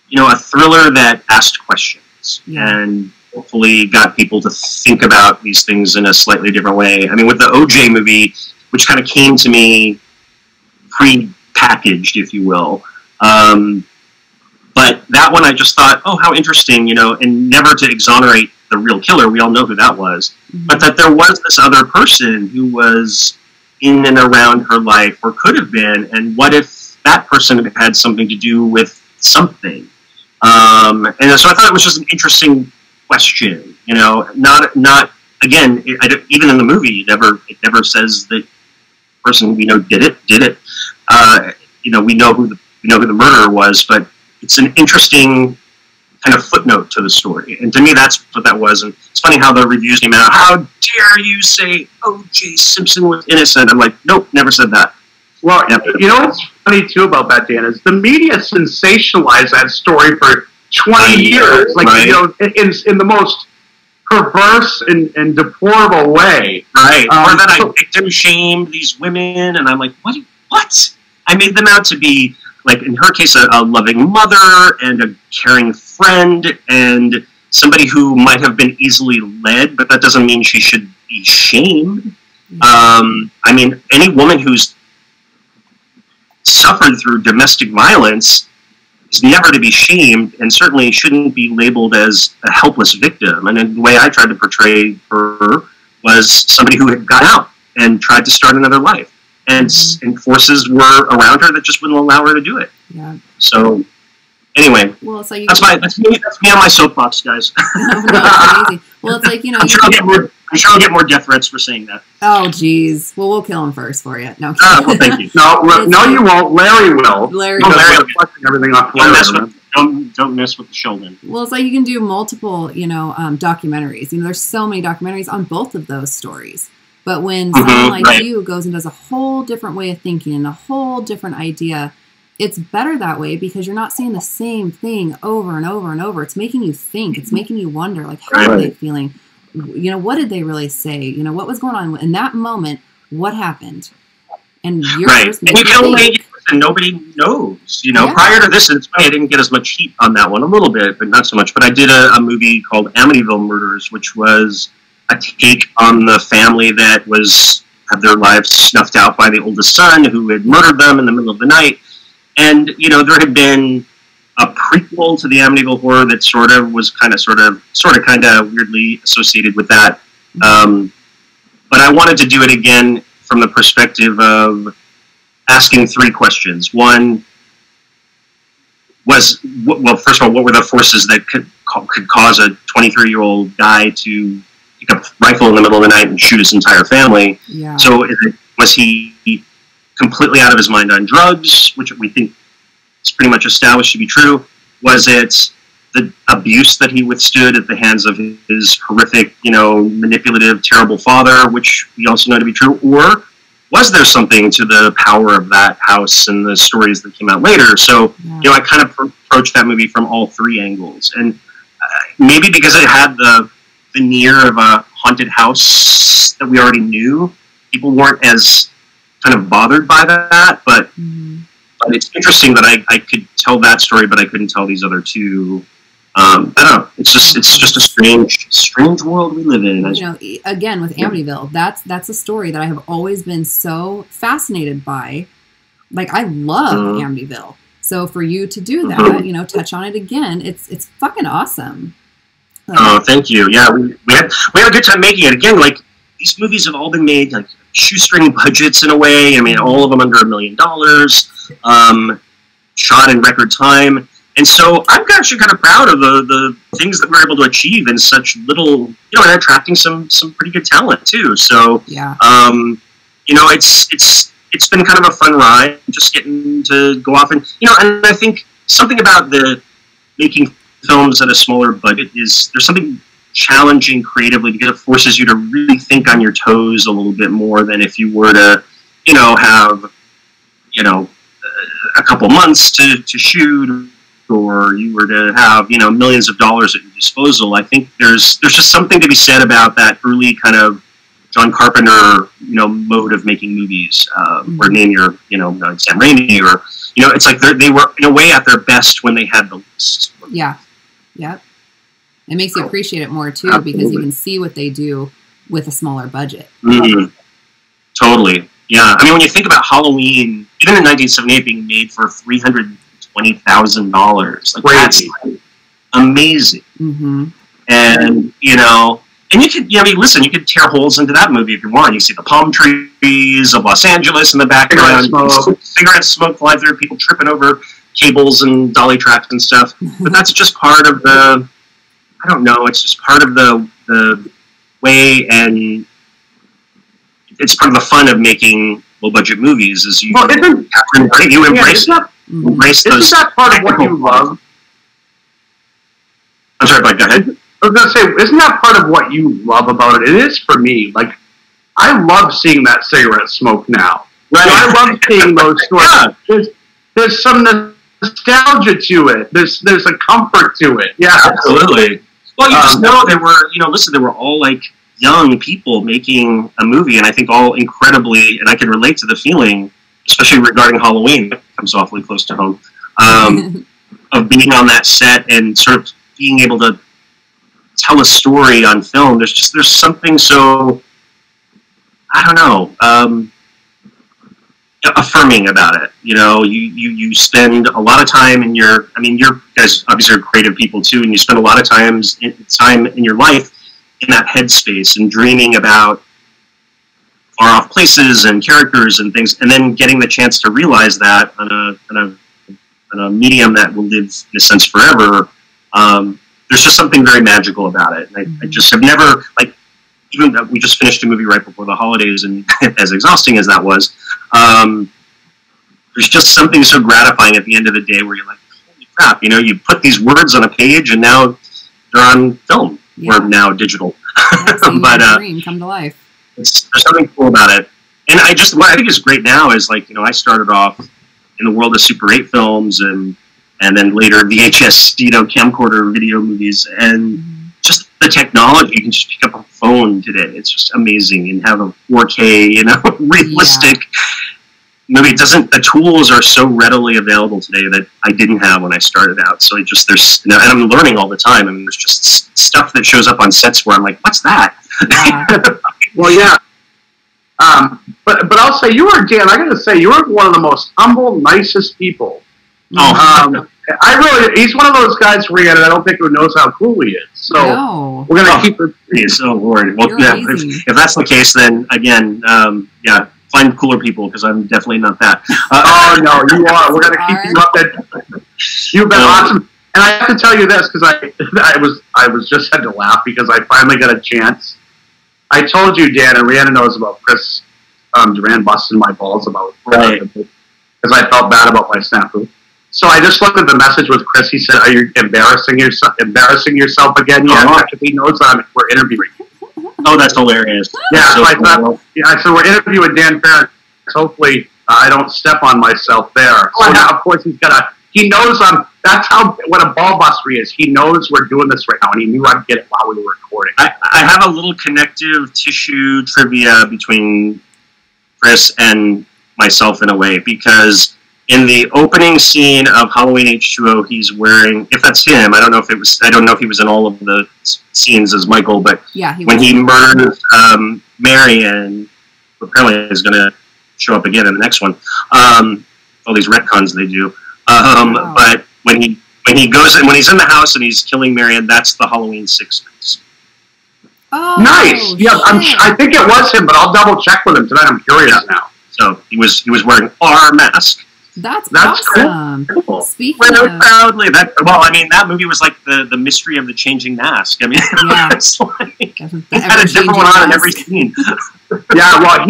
you know, a thriller that asked questions and hopefully got people to think about these things in a slightly different way. I mean, with the OJ movie, which kind of came to me pre-packaged, if you will. But that one I just thought, oh, how interesting, you know, and never to exonerate the real killer. We all know who that was. But that there was this other person who was in and around her life, or could have been, and what if that person had something to do with something? And so I thought it was just an interesting question, you know, not again, even in the movie, it never says that person we know did it. You know, we know who the murderer was, but it's an interesting kind of footnote to the story. And to me, that's what that was. And it's funny how the reviews came out. How dare you say O.J. Simpson was innocent? I'm like, nope, never said that. Well, you know what's funny too about that, Dan, is the media sensationalized that story for 20 years, like you know, in the most perverse and deplorable way. Right. Or that I victim shamed these women, and I'm like, what? I made them out to be, like, in her case, a loving mother and a caring friend and somebody who might have been easily led, but that doesn't mean she should be shamed. I mean, any woman who's suffered through domestic violence is never to be shamed, and certainly shouldn't be labeled as a helpless victim. And the way I tried to portray her was somebody who had got out and tried to start another life. And forces were around her that just wouldn't allow her to do it. Yeah. So, anyway, well, it's like that's me on my soapbox, guys. No, amazing. Well, it's like, you know, I'm sure I'll get more death threats for saying that. Oh, geez. Well, we'll kill him first for you. No, well, thank you. No, you won't. Larry will. Larry will. Everything off. don't mess with the Sheldon. Well, it's like you can do multiple, documentaries. There's so many documentaries on both of those stories. But when someone like you goes and does a whole different way of thinking and a whole different idea, it's better that way because you're not saying the same thing over and over and over. It's making you think. It's making you wonder, like, how are they feeling? What did they really say? What was going on in that moment? What happened? And you're and you can only, nobody knows. Prior to this, it's funny, I didn't get as much heat on that one, a little bit, but not so much. But I did a movie called Amityville Murders, which was a take on the family that had their lives snuffed out by the oldest son who had murdered them in the middle of the night. And, there had been a prequel to the Amityville Horror that sort of weirdly associated with that. But I wanted to do it again from the perspective of asking three questions. One was, first of all, what were the forces that could cause a 23-year-old guy to pick up a rifle in the middle of the night and shoot his entire family? Yeah. So was he completely out of his mind on drugs, which we think is pretty much established to be true? Was it the abuse that he withstood at the hands of his horrific, manipulative, terrible father, which we also know to be true? Or was there something to the power of that house and the stories that came out later? So, I kind of approached that movie from all three angles. And maybe because it had the veneer of a haunted house that we already knew, people weren't as kind of bothered by that. But it's interesting that I could tell that story, but I couldn't tell these other two. I don't know. It's just a strange world we live in. Again, with Amityville, that's a story that I have always been so fascinated by. Like, I love Amityville. So for you to do that, touch on it again, it's fucking awesome. Oh, thank you. Yeah, we had a good time making it. Again, like, these movies have all been made like shoestring budgets in a way. I mean, all of them under $1 million, shot in record time. And so I'm actually kind of proud of the things that we're able to achieve in such little, and attracting some pretty good talent too. So, it's been kind of a fun ride, just getting to go off and I think something about the making films at a smaller budget is there's something challenging creatively because it forces you to really think on your toes a little bit more than if you were to, have, a couple months to shoot, or you were to have, millions of dollars at your disposal. I think there's just something to be said about that early kind of John Carpenter, mode of making movies, or name your, Sam Raimi, or, it's like they were in a way at their best when they had the least. Yeah. Yep. It makes you appreciate it more too, Absolutely. Because you can see what they do with a smaller budget. Mm-hmm. Totally. Yeah. I mean, when you think about Halloween, even in 1978 being made for $320,000, like, that's amazing. Mm-hmm. And, and you could, listen, you could tear holes into that movie if you want. You see the palm trees of Los Angeles in the background, cigarette smoke fly through, people tripping over cables and dolly tracks and stuff. But that's just part of the, I don't know, it's just part of the way, and it's part of the fun of making low-budget movies, is you embrace those. Isn't that part of what you love? I'm sorry, Mike, go ahead. I was going to say, isn't that part of what you love about it? It is for me. Like, I love seeing that cigarette smoke now. Right? I love seeing those stories. Yeah. There's some nostalgia to it. There's a comfort to it. Yeah, absolutely. Well, you just know they were, they were all like young people making a movie, and I think all incredibly, and I can relate to the feeling, especially regarding Halloween, that comes awfully close to home, of being on that set and sort of being able to tell a story on film. There's something so, I don't know, affirming about it. You spend a lot of time in you guys obviously are creative people too, and you spend a lot of time in your life in that headspace and dreaming about far off places and characters and things, and then getting the chance to realize that on a medium that will live in a sense forever. There's just something very magical about it. And I just have never, like, even we just finished a movie right before the holidays, and as exhausting as that was, there's just something so gratifying at the end of the day where you're like, holy crap. You know, you put these words on a page, and now they're on film or now digital. But dream come to life. There's something cool about it. And what I think is great now is, like, you know, I started off in the world of Super 8 films and then later VHS, you know, camcorder video movies, and just the technology. You can just pick up a phone today. It's just amazing, and have a 4K, you know, realistic movie. The tools are so readily available today that I didn't have when I started out. So there's, you know, and I'm learning all the time. I mean, there's just stuff that shows up on sets where I'm like, what's that? Well, yeah. But I'll say, Dan, I gotta say, you were one of the most humble, nicest people. He's one of those guys, Rhiannon, I don't think who knows how cool he is. So we're gonna keep it. So Lord, well, if that's the case, then again, find cooler people, because I'm definitely not that. Oh no, you are. We're gonna keep you up there. You've been awesome, and I have to tell you this, because I was just had to laugh because I finally got a chance. I told you, Dan, and Rhiannon knows about Chris Duran busting my balls about because I felt bad about my snafu. So I just looked at the message with Chris. He said, "Are you embarrassing yourself again?" Yeah, he knows we're interviewing. Oh, that's hilarious. Yeah, so I said, we're interviewing Dan Farrands. Hopefully, I don't step on myself there. So now, of course, he knows that's what a ball buster is. He knows we're doing this right now, and he knew I'd get it while we were recording. I have a little connective tissue trivia between Chris and myself in a way, because in the opening scene of Halloween H2O, he's wearing, if that's him, I don't know if he was in all of the scenes as Michael, but when he murders Marion, apparently is going to show up again in the next one. All these retcons they do. But when he's in the house and he's killing Marion, that's the Halloween 6 face. Oh, nice. Yeah, I think it was him, but I'll double check with him tonight. I'm curious now. So he was wearing our mask. That's awesome. Cool. Speaking of proudly, that movie was like the mystery of the changing mask. I mean, it's like he had a different one on in every scene. Yeah, well,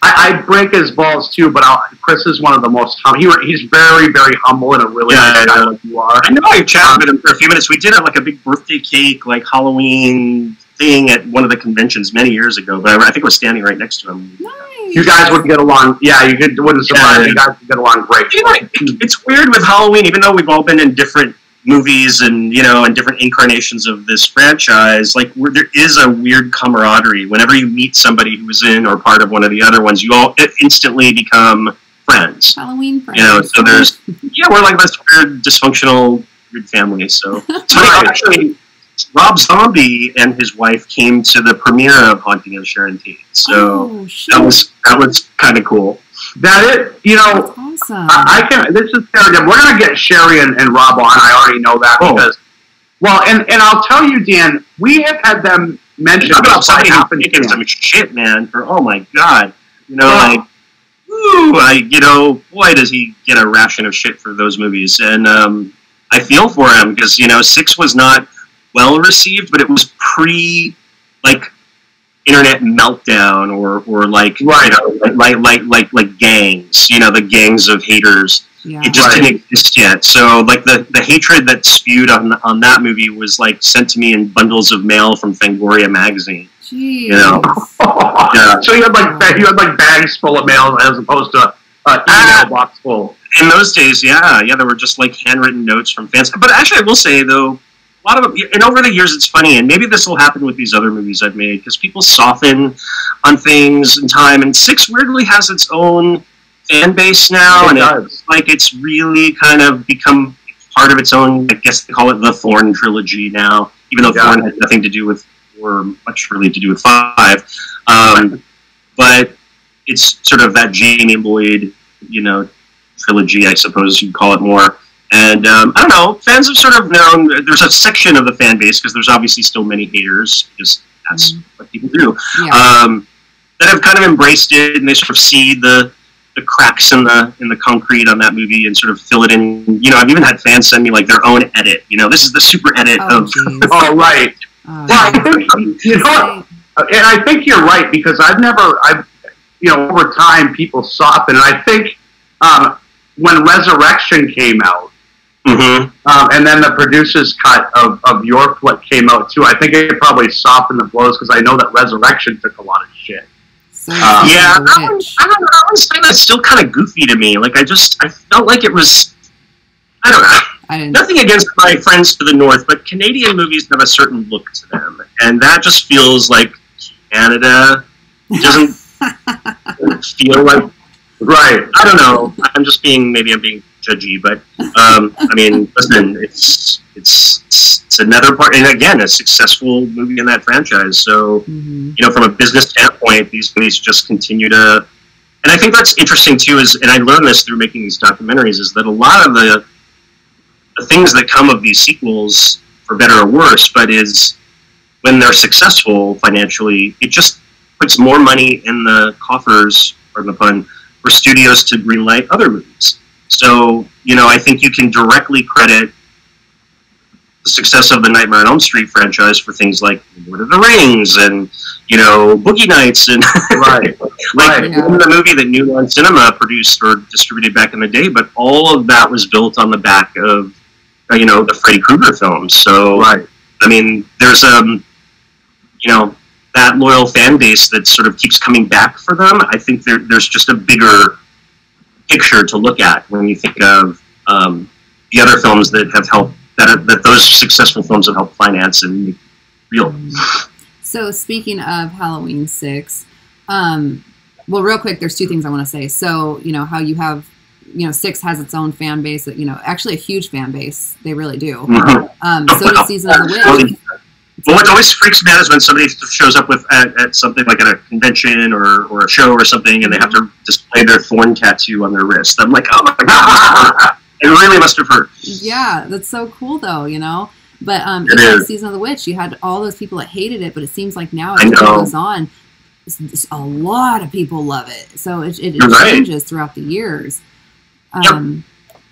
I break his balls too, but Chris is one of the most he's very, very humble and a really nice guy like you are. I know I chatted with him for a few minutes. We did have like a big birthday cake, like Halloween thing at one of the conventions many years ago, but I think I was standing right next to him. Nice. You guys would get along. Yeah, wouldn't surprise. You guys would get along great. You know, it's weird with Halloween, even though we've all been in different movies and, you know, and different incarnations of this franchise, like there is a weird camaraderie. Whenever you meet somebody who was in or part of one of the other ones, you all instantly become friends. Halloween friends. You know, so we're like this weird dysfunctional weird family. So actually, Rob Zombie and his wife came to the premiere of Haunting of Sharon Tate. So that was kind of cool. You know, awesome. This is terrible. We're going to get Sherry and Rob on. I already know that because, and I'll tell you, Dan, we have had them mention about something happening. Some shit, man. Oh my God. You know, boy, does he get a ration of shit for those movies. And I feel for him because, you know, 6 was not well received, but it was internet meltdown or like like gangs, you know, the gangs of haters. Yeah. It just didn't exist yet. So like the hatred that spewed on that movie was like sent to me in bundles of mail from Fangoria magazine. Jeez. You know. Yeah. So you had like bags full of mail as opposed to email box full. In those days, there were just like handwritten notes from fans. But actually, I will say though, a lot of and over the years, it's funny, and maybe this will happen with these other movies I've made, because people soften on things in time, and 6 weirdly has its own fan base now, it's really kind of become part of its own. I guess they call it the Thorn Trilogy now, even though Thorn had nothing to do with, or much really to do with 5. But it's sort of that Jamie Lloyd, you know, trilogy, I suppose you'd call it more. And I don't know, fans have sort of known, there's a section of the fan base, because there's obviously still many haters, because that's what people do, that have kind of embraced it, and they sort of see the cracks in the concrete on that movie and sort of fill it in. You know, I've even had fans send me like their own edit. You know, this is the super edit of. Oh, right. Well, I think, you know, and I think you're right, because over time people soften, and I think when Resurrection came out, And then the producer's cut of your flick came out too. I think it probably softened the blows because I know that Resurrection took a lot of shit. So yeah, I don't know. That was kind of still kind of goofy to me. Like I felt like it was. I don't know. Nothing against my friends to the north, but Canadian movies have a certain look to them, and that just feels like Canada. It doesn't feel like. Right. I don't know. I'm being judgy, but I mean, listen, it's another part, and again, a successful movie in that franchise. So, you know, from a business standpoint, these movies just continue to, and I think that's interesting too. And I learned this through making these documentaries, is that a lot of the things that come of these sequels, for better or worse, but is when they're successful financially, it just puts more money in the coffers, or the pun, for studios to greenlight other movies. So, you know, I think you can directly credit the success of the Nightmare on Elm Street franchise for things like Lord of the Rings and, you know, Boogie Nights and even the movie that New Line Cinema produced or distributed back in the day, but all of that was built on the back of, you know, the Freddy Krueger films. So, I mean, there's, you know, that loyal fan base that sort of keeps coming back for them. I think there's just a bigger picture to look at when you think of the other films that have helped, that those successful films have helped finance and make real. So speaking of Halloween 6, well, real quick, there's two things I want to say. So, you know, how you have, you know, 6 has its own fan base, that, you know, actually a huge fan base. They really do. So does Season of the Witch. Well, what always freaks me out is when somebody shows up with at something like at a convention or a show or something, and they have to display their thorn tattoo on their wrist. I'm like, oh my god, it really must have hurt. Yeah, that's so cool, though, you know. But even Season of the Witch, you had all those people that hated it, but it seems like now as it goes on, a lot of people love it. So it changes throughout the years.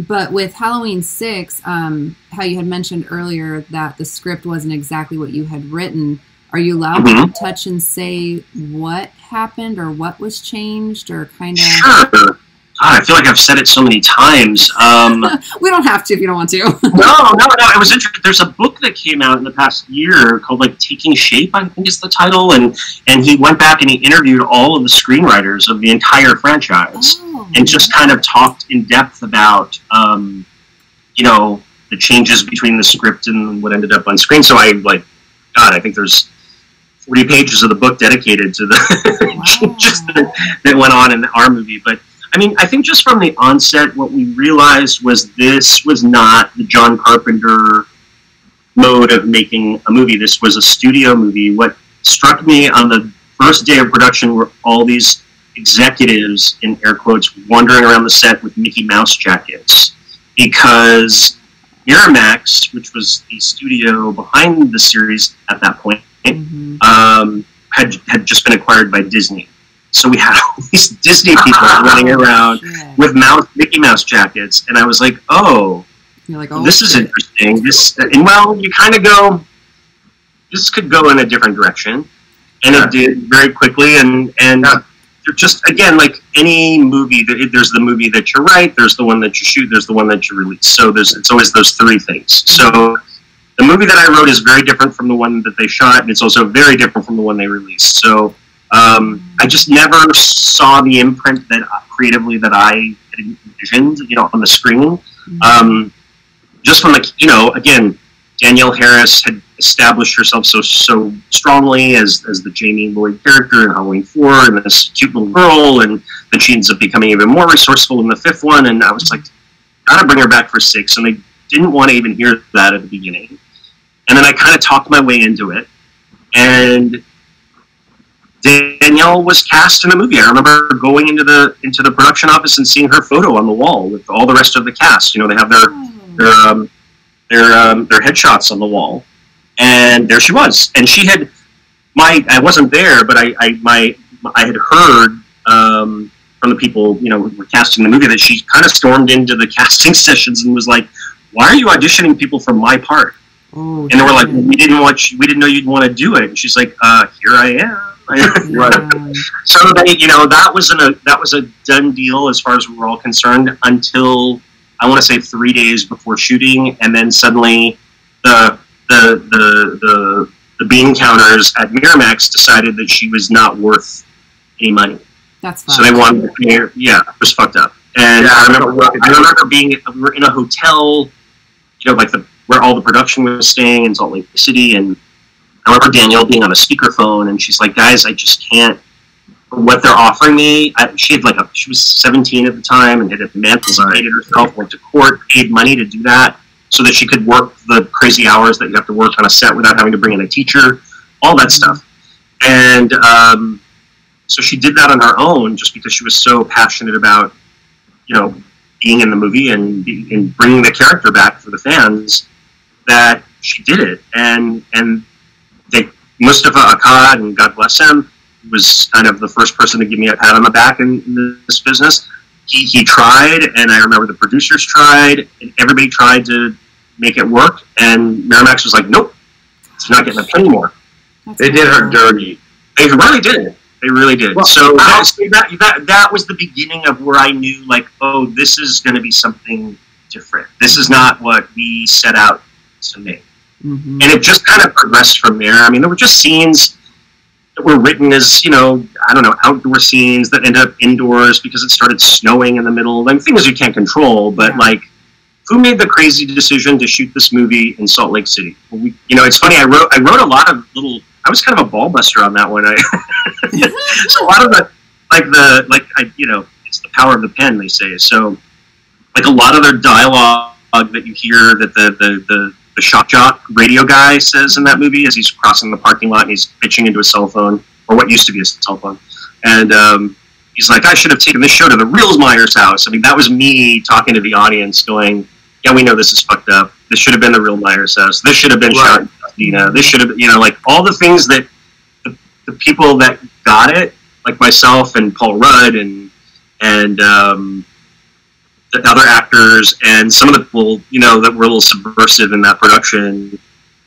But with Halloween 6, how you had mentioned earlier that the script wasn't exactly what you had written, are you allowed to touch and say what happened or what was changed or kind of... Sure. God, I feel like I've said it so many times. We don't have to if you don't want to. No. It was interesting. There's a book that came out in the past year called, like, Taking Shape, I think is the title, and he went back and he interviewed all of the screenwriters of the entire franchise and just kind of talked in depth about, you know, the changes between the script and what ended up on screen. So I think there's 40 pages of the book dedicated to the changes that went on in our movie. But I mean, I think just from the onset, what we realized was this was not the John Carpenter mode of making a movie. This was a studio movie. What struck me on the first day of production were all these executives, in air quotes, wandering around the set with Mickey Mouse jackets. Because Miramax, which was the studio behind the series at that point, had just been acquired by Disney. So we had all these Disney people running around with Mickey Mouse jackets, and I was like, "Oh, this is interesting." And well, you kind of go, "This could go in a different direction," and it did very quickly. And just again, like any movie, there's the movie that you write, there's the one that you shoot, there's the one that you release. So it's always those three things. So the movie that I wrote is very different from the one that they shot, and it's also very different from the one they released. So. I just never saw the imprint that creatively that I had envisioned, you know, on the screen. Just from the, you know, again, Danielle Harris had established herself so strongly as the Jamie Lloyd character in Halloween 4, and this cute little girl, and then she ends up becoming even more resourceful in the 5th one, and I was like, gotta bring her back for 6, and they didn't want to even hear that at the beginning. And then I kind of talked my way into it, and Danielle was cast in the movie. I remember going into the production office and seeing her photo on the wall with all the rest of the cast. You know, they have their headshots on the wall, and there she was. And she had I wasn't there, but I had heard from the people, you know, who were casting the movie, that she kind of stormed into the casting sessions and was like, "Why are you auditioning people for my part?" And they were like, "We didn't know you'd want to do it." And she's like, "Here I am." So they, you know, that was a done deal as far as we were all concerned until I want to say 3 days before shooting, and then suddenly the bean counters at Miramax decided that she was not worth any money. That's so they wanted to pay her. Yeah, it was fucked up. And I remember being, we were in a hotel, you know, like where all the production was staying in Salt Lake City, and I remember Danielle being on a speakerphone, and she's like, "Guys, I just can't. What they're offering me." She was 17 at the time and had emancipated herself, went to court, paid money to do that, so that she could work the crazy hours that you have to work on a set without having to bring in a teacher, all that stuff. And so she did that on her own, just because she was so passionate about, you know, being in the movie and bringing the character back for the fans, that she did it. And Mustafa Akkad, and God bless him, was kind of the first person to give me a pat on the back in this business. He tried, and I remember the producers tried, and everybody tried to make it work, and Miramax was like, "Nope, it's not getting a penny more." They did her dirty. They really did. They really did. Well, so that was the beginning of where I knew, like, oh, this is going to be something different. This is not what we set out to make. Mm-hmm. And it just kind of progressed from there. I mean, there were just scenes that were written as, you know, I don't know, outdoor scenes that ended up indoors because it started snowing in the middle. Like, things you can't control, but, like, who made the crazy decision to shoot this movie in Salt Lake City? Well, you know, it's funny, I wrote a lot of little... I was kind of a ball buster on that one. So a lot of you know, it's the power of the pen, they say. So, like, a lot of their dialogue that you hear that the shock jock radio guy says in that movie as he's crossing the parking lot and he's pitching into a cell phone, or what used to be a cell phone. And he's like, "I should have taken this show to the Reelsmeyer's house." I mean, that was me talking to the audience going, "Yeah, we know this is fucked up. This should have been the Reelsmeyer's house. This should have been shot in Pasadena. This should have," you know, like, all the things that the people that got it, like myself and Paul Rudd and the other actors and some of the people, you know, that were a little subversive in that production.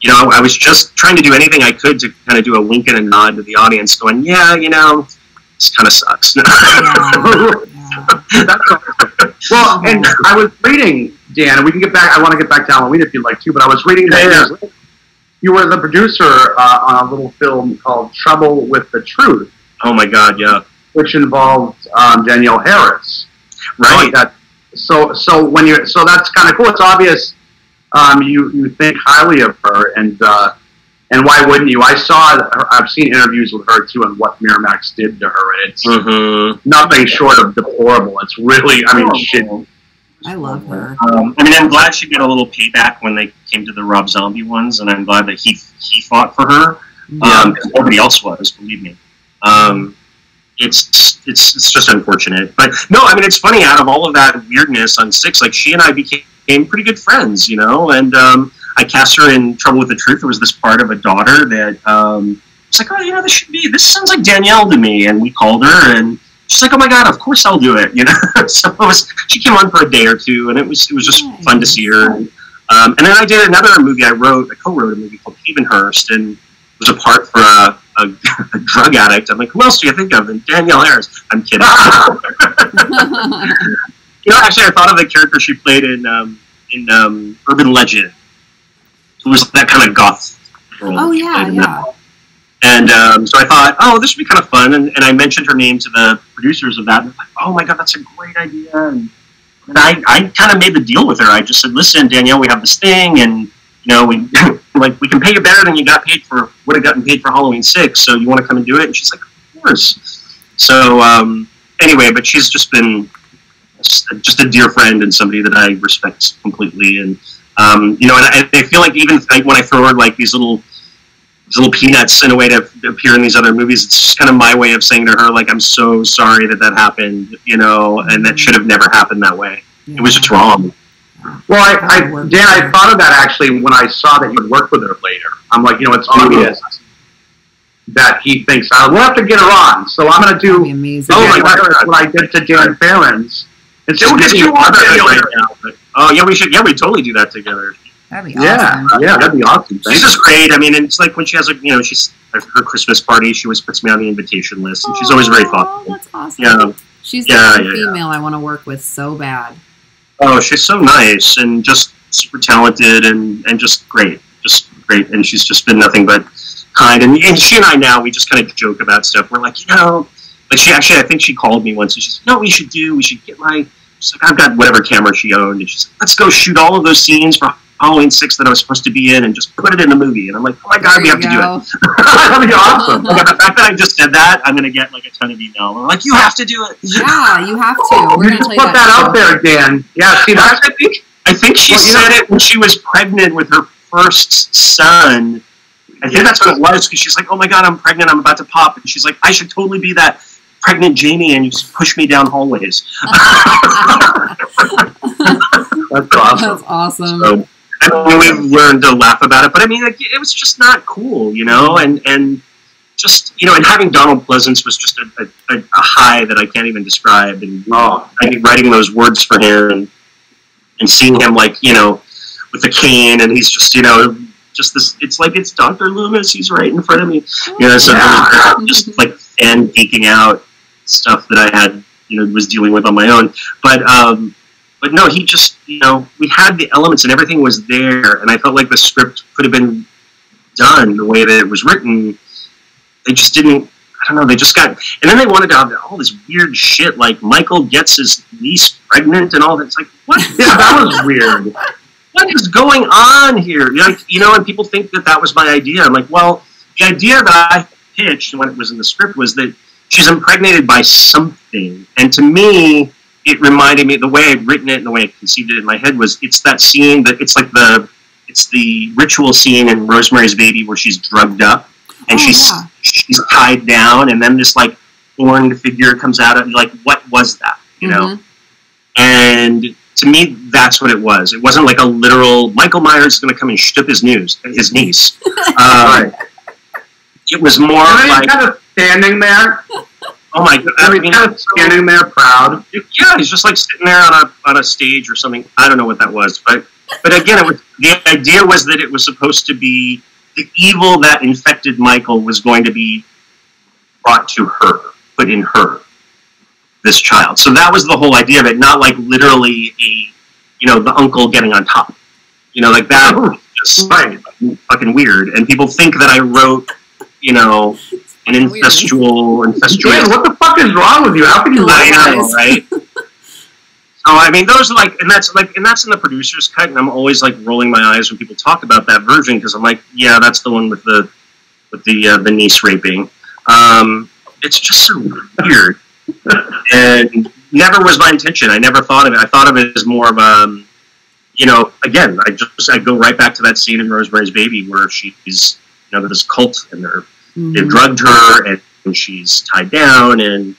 You know, I was just trying to do anything I could to kind of do a wink and a nod to the audience, going, "Yeah, you know, this kind of sucks." Well, and I was reading, Dan, and we can get back. I want to get back to Halloween if you'd like to, but I was reading that you were the producer on a little film called Trouble with the Truth. Oh my God, yeah. Which involved Danielle Farrands. Right. So that's kind of cool. It's obvious you think highly of her, and why wouldn't you? I've seen interviews with her too, and what Miramax did to her, and it's nothing short of deplorable. It's really, I mean, shit. I love her. I mean, I'm glad she got a little payback when they came to the Rob Zombie ones, and I'm glad that he fought for her. Because nobody else was, believe me. It's just unfortunate, but no, I mean, it's funny. Out of all of that weirdness on Six, like, she and I became pretty good friends, you know. And I cast her in Trouble with the Truth. There was this part of a daughter that was like, "Oh, you know, this sounds like Danielle to me," and we called her, and she's like, "Oh my God, of course I'll do it," you know. So she came on for a day or two, and it was just fun to see her. And then I did another movie. I co-wrote a movie called Havenhurst, and was a part for a drug addict. I'm like, "Who else do you think of?" And Danielle Farrands. I'm kidding. You know, actually, I thought of the character she played in Urban Legend. It was that kind of goth girl. Oh yeah, yeah. And so I thought, oh, this would be kind of fun. And I mentioned her name to the producers of that. And they're like, "Oh my God, that's a great idea." And I kind of made the deal with her. I just said, "Listen, Danielle, we have this thing, and, you know, we can pay you better than you would have gotten paid for Halloween 6. So you want to come and do it?" And she's like, "Of course." So anyway, but she's just been just a dear friend and somebody that I respect completely. And you know, and I feel like even when I throw her like these little peanuts in a way to appear in these other movies, it's just kind of my way of saying to her, like, "I'm so sorry that happened, you know, and that should have never happened that way. It was just wrong." Well, Dan, I thought of that actually when I saw that you had worked with her later. I'm like, you know, it's obvious that he thinks, we'll have to get her on, so I'm going to do what I did to Dan Farrands. And so oh yeah, we should. Yeah, we totally do that together. That'd be awesome. Yeah, that'd be awesome. She's just great. I mean, it's like when she has her Christmas party, she always puts me on the invitation list, and she's always very thoughtful. That's awesome. Yeah, she's the female I want to work with so bad. Oh, she's so nice and just super talented and just great. And she's just been nothing but kind. And she and I now, we just kind of joke about stuff. We're like, like she actually, I think she called me once and she's like, we should get she's like, I've got whatever camera she owned. And she's like, let's go shoot all of those scenes for Halloween 6 that I was supposed to be in and just put it in the movie. And I'm like, oh my God, we have to do it. That'd be awesome. Like, the fact that I just said that, I'm going to get like a ton of email. I'm like, you have to do it. Yeah, you have to. We're going to put that out there, Dan. Yeah, see, I think she said it when she was pregnant with her first son. I think that's what it was, because she's like, oh my God, I'm pregnant, I'm about to pop. And she's like, I should totally be that pregnant Jamie and you just push me down hallways. That's awesome. That's awesome. So, I mean, we've learned to laugh about it, but I mean, like, it was just not cool, and just, and having Donald Pleasance was just a high that I can't even describe, and I think writing those words for him and seeing him, like, with the cane, and he's just, just this, it's like it's Dr. Loomis, he's right in front of me, so just like fan geeking out stuff that I had, was dealing with on my own, but no, he just, we had the elements and everything was there, and I felt like the script could have been done the way that it was written. They just didn't, I don't know, they just got, and then they wanted to have all this weird shit, like Michael gets his niece pregnant and all that. It's like, what? Yeah, that was weird. What is going on here? Like, and people think that was my idea. I'm like, well, the idea that I pitched when it was in the script was that she's impregnated by something, and to me, it reminded me, the way I'd written it and the way I conceived it in my head was, it's that scene that, it's the ritual scene in Rosemary's Baby where she's drugged up and she's tied down, and then this like horned figure comes out of, like, what was that, And to me, that's what it was. It wasn't like a literal, Michael Myers is going to come and ship his niece. It was more like, kind of standing there. Oh my God! I mean, kind of standing there, proud. Yeah, he's just like sitting there on a stage or something. I don't know what that was, but again, the idea was that it was supposed to be the evil that infected Michael was going to be brought to her, put in her, this child. So that was the whole idea of it, not like literally the uncle getting on top. Like that was just fucking weird. And people think that I wrote, an incestuous. Yeah, what the fuck is wrong with you? How can you lie? I know, right? So I mean, those are and that's in the producer's cut, and I'm always like rolling my eyes when people talk about that version, because I'm like, yeah, that's the one with the niece raping. It's just so weird, and never was my intention. I never thought of it. I thought of it as more of again, I go right back to that scene in Rosemary's Baby where she's this cult, and they've drugged her, and she's tied down, and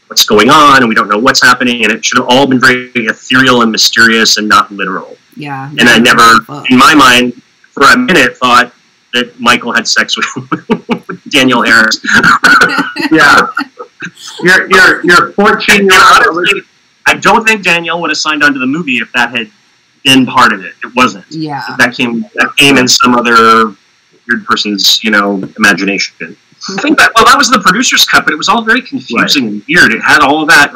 what's going on, and we don't know what's happening, and it should have all been very ethereal and mysterious and not literal. Yeah. And I never, in my mind, for a minute, thought that Michael had sex with Daniel Farrands. Yeah. You're 14-year-old. I don't think Danielle would have signed on to the movie if that had been part of it. It wasn't. Yeah. That came in some other weird person's, imagination. I think that was the producer's cut, but it was all very confusing and weird. It had all of that,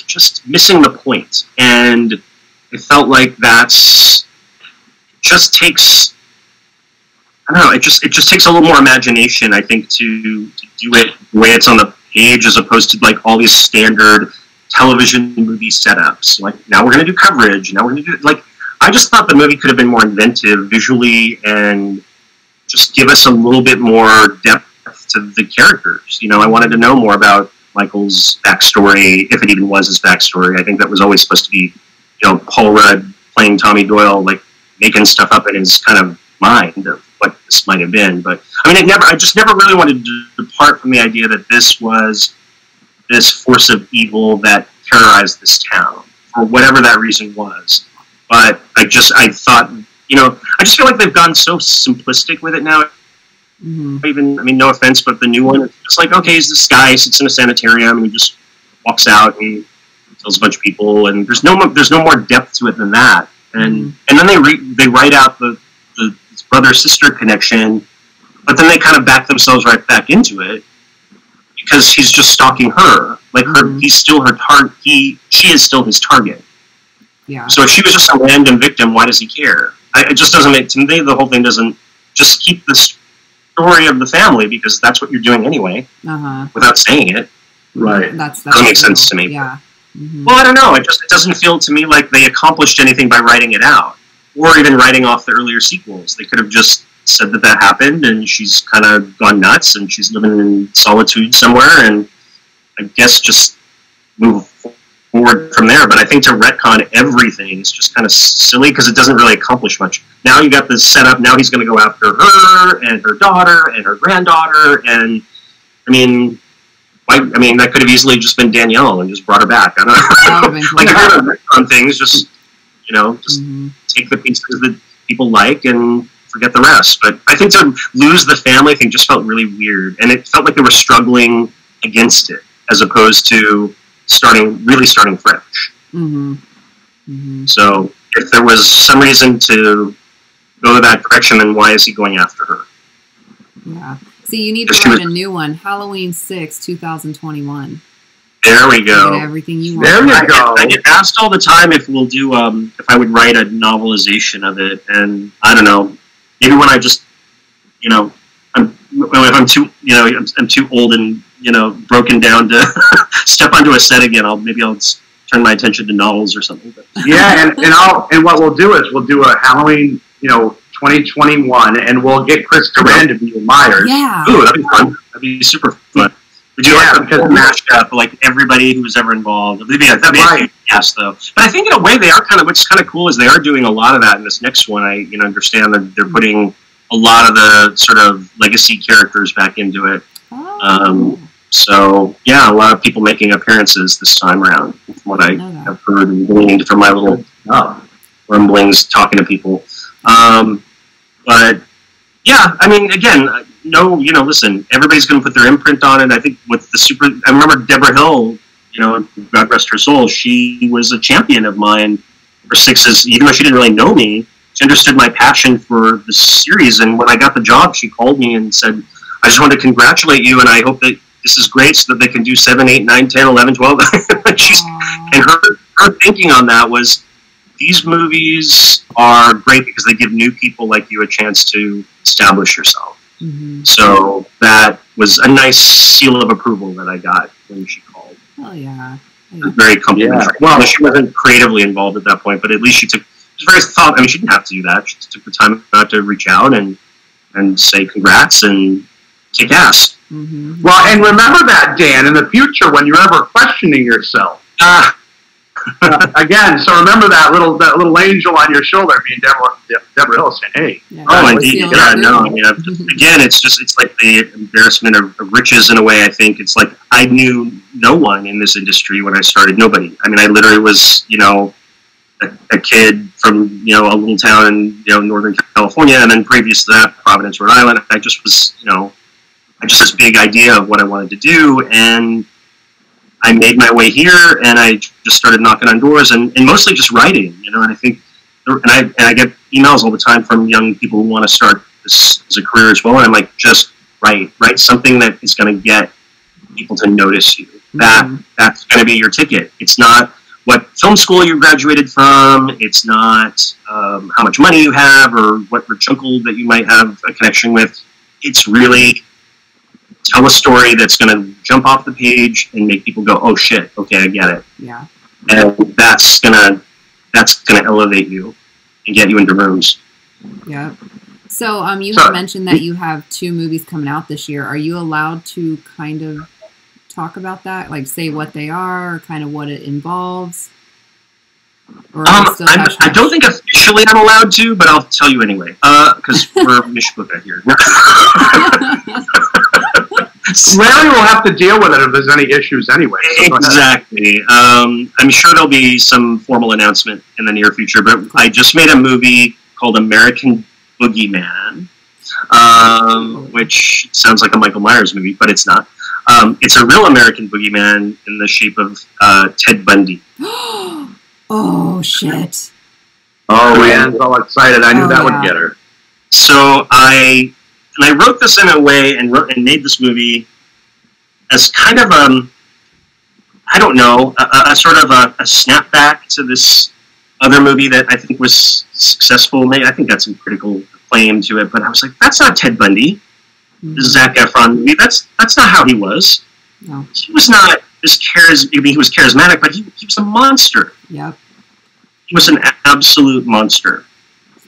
just missing the point. And it felt like just takes, I don't know, it just takes a little more imagination, I think, to do it the way it's on the page, as opposed to like all these standard television movie setups. Like, now we're going to do coverage, now we're going to do, I just thought the movie could have been more inventive visually and just give us a little bit more depth to the characters. I wanted to know more about Michael's backstory, if it even was his backstory. I think that was always supposed to be, Paul Rudd playing Tommy Doyle, like making stuff up in his kind of mind of what this might have been. But I mean, I just never really wanted to depart from the idea that this was this force of evil that terrorized this town for whatever that reason was. But I thought, I just feel like they've gone so simplistic with it now. Mm-hmm. Even, I mean, no offense, but the new one, it's just like, okay, he's this guy, sits in a sanitarium, and he just walks out and kills a bunch of people, and there's no more depth to it than that. And and then they write out the brother-sister connection, but then they kind of back themselves right back into it because he's just stalking her. Like, he's still her target. She is still his target. Yeah. So if she was just a random victim, why does he care? It just doesn't make, to me, the whole thing doesn't, just keep the story of the family, because that's what you're doing anyway, without saying it. Right. That doesn't make sense to me. Yeah. Well, I don't know. It doesn't feel to me like they accomplished anything by writing it out, or even writing off the earlier sequels. They could have just said that happened, and she's kind of gone nuts, and she's living in solitude somewhere, and I guess just move forward from there. But I think to retcon everything is just kind of silly, because it doesn't really accomplish much. Now you got this setup. Now he's going to go after her and her daughter and her granddaughter, and I mean, that could have easily just been Danielle and just brought her back. I don't know. Like, if you're going to retcon things, just take the pieces that people like and forget the rest. But I think to lose the family thing just felt really weird, and it felt like they were struggling against it, as opposed to starting fresh. So if there was some reason to go that direction, then why is he going after her? Yeah. See, you need to write a new one. Halloween 6, 2021. There we go. Everything you want. There you go. I get asked all the time if we'll do if I would write a novelization of it, and I don't know. Maybe when I just, if I'm too old and broken down to step onto a set again, I'll turn my attention to novels or something. But. Yeah, and what we'll do is we'll do a Halloween 2021, and we'll get Chris Duran to be Myers. Yeah. Ooh, that'd be fun. That'd be super fun. We do like a mashup, like everybody who was ever involved. That'd be a huge cast, though. But I think in a way they are what's kind of cool is they are doing a lot of that in this next one. I understand that they're putting a lot of the sort of legacy characters back into it. Oh. So yeah, a lot of people making appearances this time around, from what I have heard and gleaned from my little rumblings, talking to people. But yeah, I mean, again, listen, everybody's going to put their imprint on it. I think with I remember Deborah Hill, God rest her soul, she was a champion of mine for Sixes, even though she didn't really know me. She understood my passion for the series, and when I got the job, she called me and said, I just want to congratulate you, and I hope that this is great so that they can do 7, 8, 9, 10, 11, 12. And her thinking on that was, these movies are great because they give new people like you a chance to establish yourself. So that was a nice seal of approval that I got when she called. Oh, yeah. It was very complimentary. Yeah. Well, she wasn't creatively involved at that point, but at least she took, it was very thought, I mean, she didn't have to do that. She just took the time out to reach out and say congrats and kick ass. Well, and remember that, Dan, in the future when you're ever questioning yourself. Again, so remember that little angel on your shoulder being Deborah Hill saying, "Hey." Yeah. Oh, indeed. Yeah, no. I mean, again, it's like the embarrassment of riches in a way. I think it's like I knew no one in this industry when I started. Nobody. I mean, I literally was, a kid from a little town in Northern California, and then previous to that, Providence, Rhode Island. I just was I just this big idea of what I wanted to do, and I made my way here, and I just started knocking on doors, and mostly just writing, and I think, and I get emails all the time from young people who want to start this as a career as well, and I'm like, just write something that is going to get people to notice you. That's going to be your ticket. It's not what film school you graduated from. It's not how much money you have or what rich uncle that you might have a connection with. It's really tell a story that's going to jump off the page and make people go, "Oh shit, okay, I get it." Yeah. And that's gonna elevate you and get you into rooms. Yeah. So you had mentioned that you have 2 movies coming out this year. Are you allowed to kind of talk about that, like say what they are, or kind of what it involves? Or I don't think officially I'm allowed to, but I'll tell you anyway, because we're Mishpuka here. Larry will have to deal with it if there's any issues anyway. So exactly. I'm sure there'll be some formal announcement in the near future, but I just made a movie called American Boogie Man, which sounds like a Michael Myers movie, but it's not. It's a real American boogeyman in the shape of Ted Bundy. Oh, shit. Oh, man, so excited. I knew that would get her. So I wrote this in a way and made this movie as kind of a sort of a snapback to this other movie that I think was successful. Maybe I think got some critical acclaim to it, but I was like, that's not Ted Bundy. This is Zac Efron movie. That's not how he was. No. He was not this he was charismatic, but he was a monster. Yep. He was an absolute monster.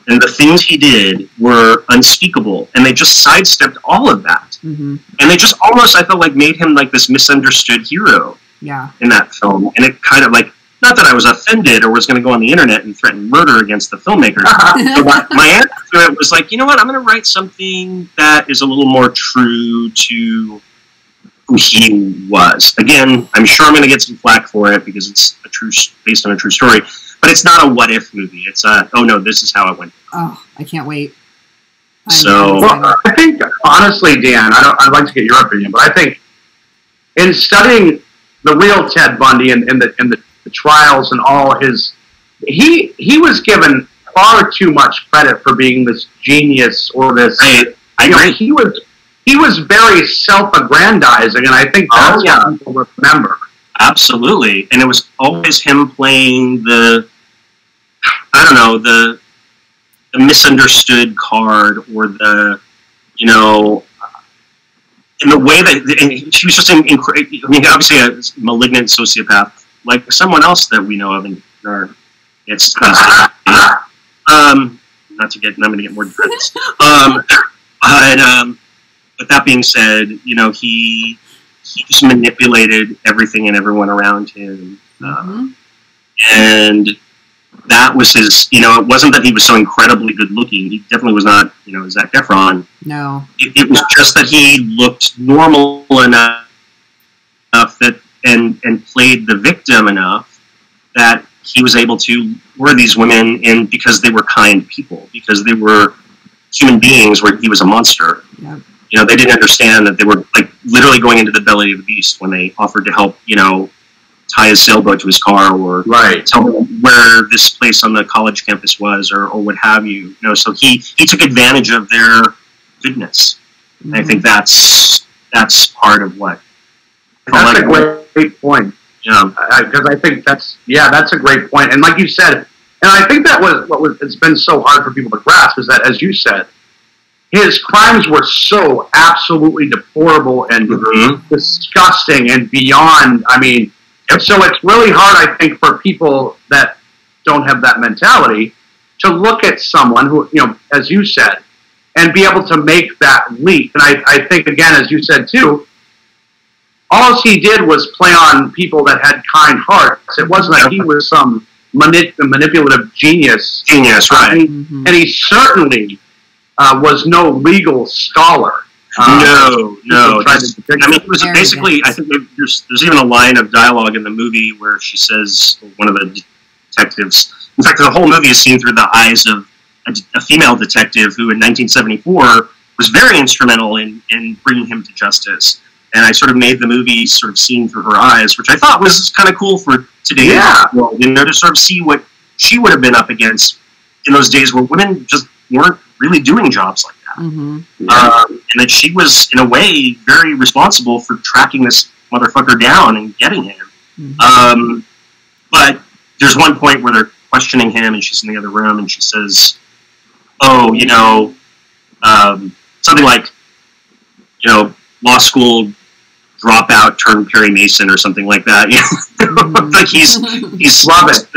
And the things he did were unspeakable, and they just sidestepped all of that. Mm-hmm. And they just almost, I felt like, made him like this misunderstood hero in that film. And it kind of like, not that I was offended or was going to go on the internet and threaten murder against the filmmaker. So my answer to it was like, you know what, I'm going to write something that is a little more true to who he was. Again, I'm sure I'm going to get some flack for it because it's based on a true story. But it's not a what-if movie. It's a, oh no, this is how it went. Oh, I can't wait. Well, I think, honestly, Dan, I'd like to get your opinion, but I think in studying the real Ted Bundy and the trials and all his, he was given far too much credit for being this genius or this. I agree. He was very self-aggrandizing, and I think that's what people remember. Absolutely, and it was always him playing the misunderstood card, or the, in the way that, and she was just obviously a malignant sociopath, like someone else that we know of in our, it's, not going to get more defense. But that being said, he just manipulated everything and everyone around him. And that was his, it wasn't that he was so incredibly good looking. He definitely was not, Zac Efron. No. It was just that he looked normal enough that, and played the victim enough that he was able to lure these women in because they were kind people, because they were human beings where he was a monster. Yep. They didn't understand that they were like literally going into the belly of the beast when they offered to help, tie his sailboat to his car, or tell him where this place on the college campus was, or what have you. So he took advantage of their goodness. And I think that's part of what. That's a great point. Because I think that's a great point. And like you said, and I think that was it's been so hard for people to grasp, is that, as you said, his crimes were so absolutely deplorable and disgusting and beyond. I mean, so it's really hard, I think, for people that don't have that mentality to look at someone who, as you said, and be able to make that leap. And I think, again, as you said too, all he did was play on people that had kind hearts. It wasn't like he was some manipulative genius. Right. And he certainly was no legal scholar. No. I mean, it was basically, I think there's even a line of dialogue in the movie where she says, one of the detectives, in fact, the whole movie is seen through the eyes of a female detective who in 1974 was very instrumental in bringing him to justice. And I sort of made the movie sort of seen through her eyes, which I thought was kind of cool for today's world, to sort of see what she would have been up against in those days where women just weren't really doing jobs like that. And that she was, in a way, very responsible for tracking this motherfucker down and getting him. But there's one point where they're questioning him, and she's in the other room, and she says, something like, law school dropout turned Perry Mason or something like that. Like he's love it.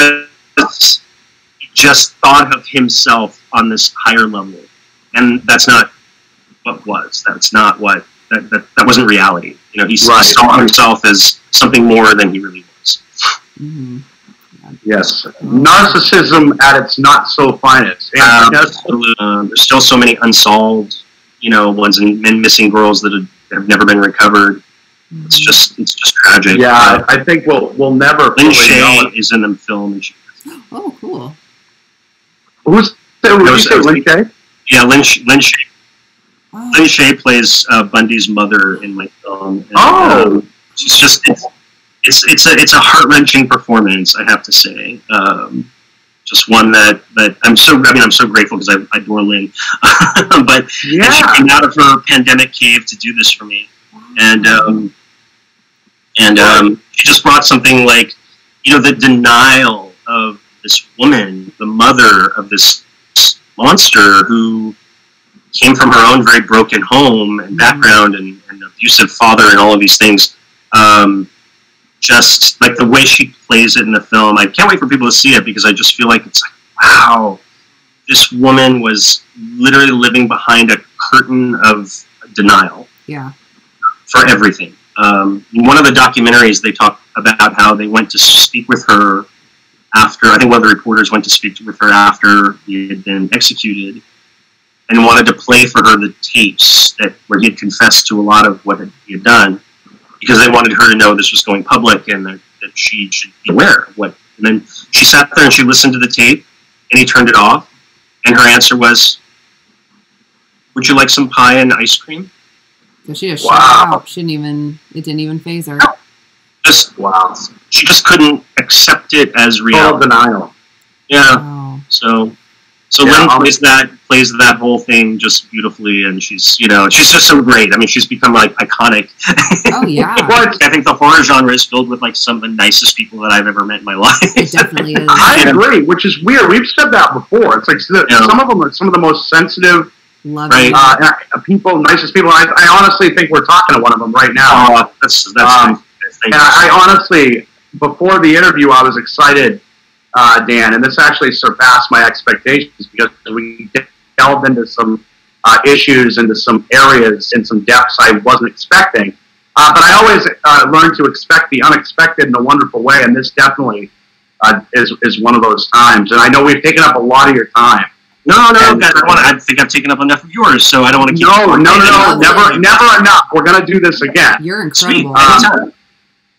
He just thought of himself on this higher level, and that's not what was. That's not what that wasn't reality. He saw himself as something more than he really was. Yes, narcissism at its not so finest. There's still so many unsolved, ones, and men missing girls that have never been recovered. It's just tragic. Yeah, I think we'll never. Lynn Shay is in the film. And oh, cool. Who's Lynn Shay? Yeah, Lynn Shay. Oh. Lynn Shay plays Bundy's mother in my film. And, she's just it's a heart-wrenching performance, I have to say. Just one that I'm so grateful because I adore Lynn. But she came out of her pandemic cave to do this for me, and she just brought something like, the denial of this woman, the mother of this monster, who came from her own very broken home and background and abusive father and all of these things. Just like the way she plays it in the film, I can't wait for people to see it, because I just feel like it's like, wow, this woman was literally living behind a curtain of denial. Yeah. For everything. In one of the documentaries, they talk about how they went to speak with her after, I think one of the reporters went to speak with her after he had been executed, and wanted to play for her the tapes where he had confessed to a lot of what he had done, because they wanted her to know this was going public and that she should be aware of what. And then she sat there and she listened to the tape, and he turned it off, and her answer was, "Would you like some pie and ice cream?" So she just shut out. It didn't even faze her. Wow. She just couldn't accept it as reality. Total denial. Yeah. Wow. So Lynn plays that whole thing just beautifully, and she's just so great. I mean, she's become like iconic. Oh yeah. I think the horror genre is filled with like some of the nicest people that I've ever met in my life. It definitely is. I agree, which is weird. We've said that before. It's like some of them are some of the most sensitive, people, nicest people. I honestly think we're talking to one of them right now. Oh, that's and I honestly, before the interview, I was excited, Dan, and this actually surpassed my expectations, because we delved into some issues, into some areas, in some depths I wasn't expecting. But I always learn to expect the unexpected in a wonderful way, and this definitely is one of those times. And I know we've taken up a lot of your time. No, guys, I think I've taken up enough of yours, so I don't want to keep... No, never enough. We're going to do this again. You're incredible.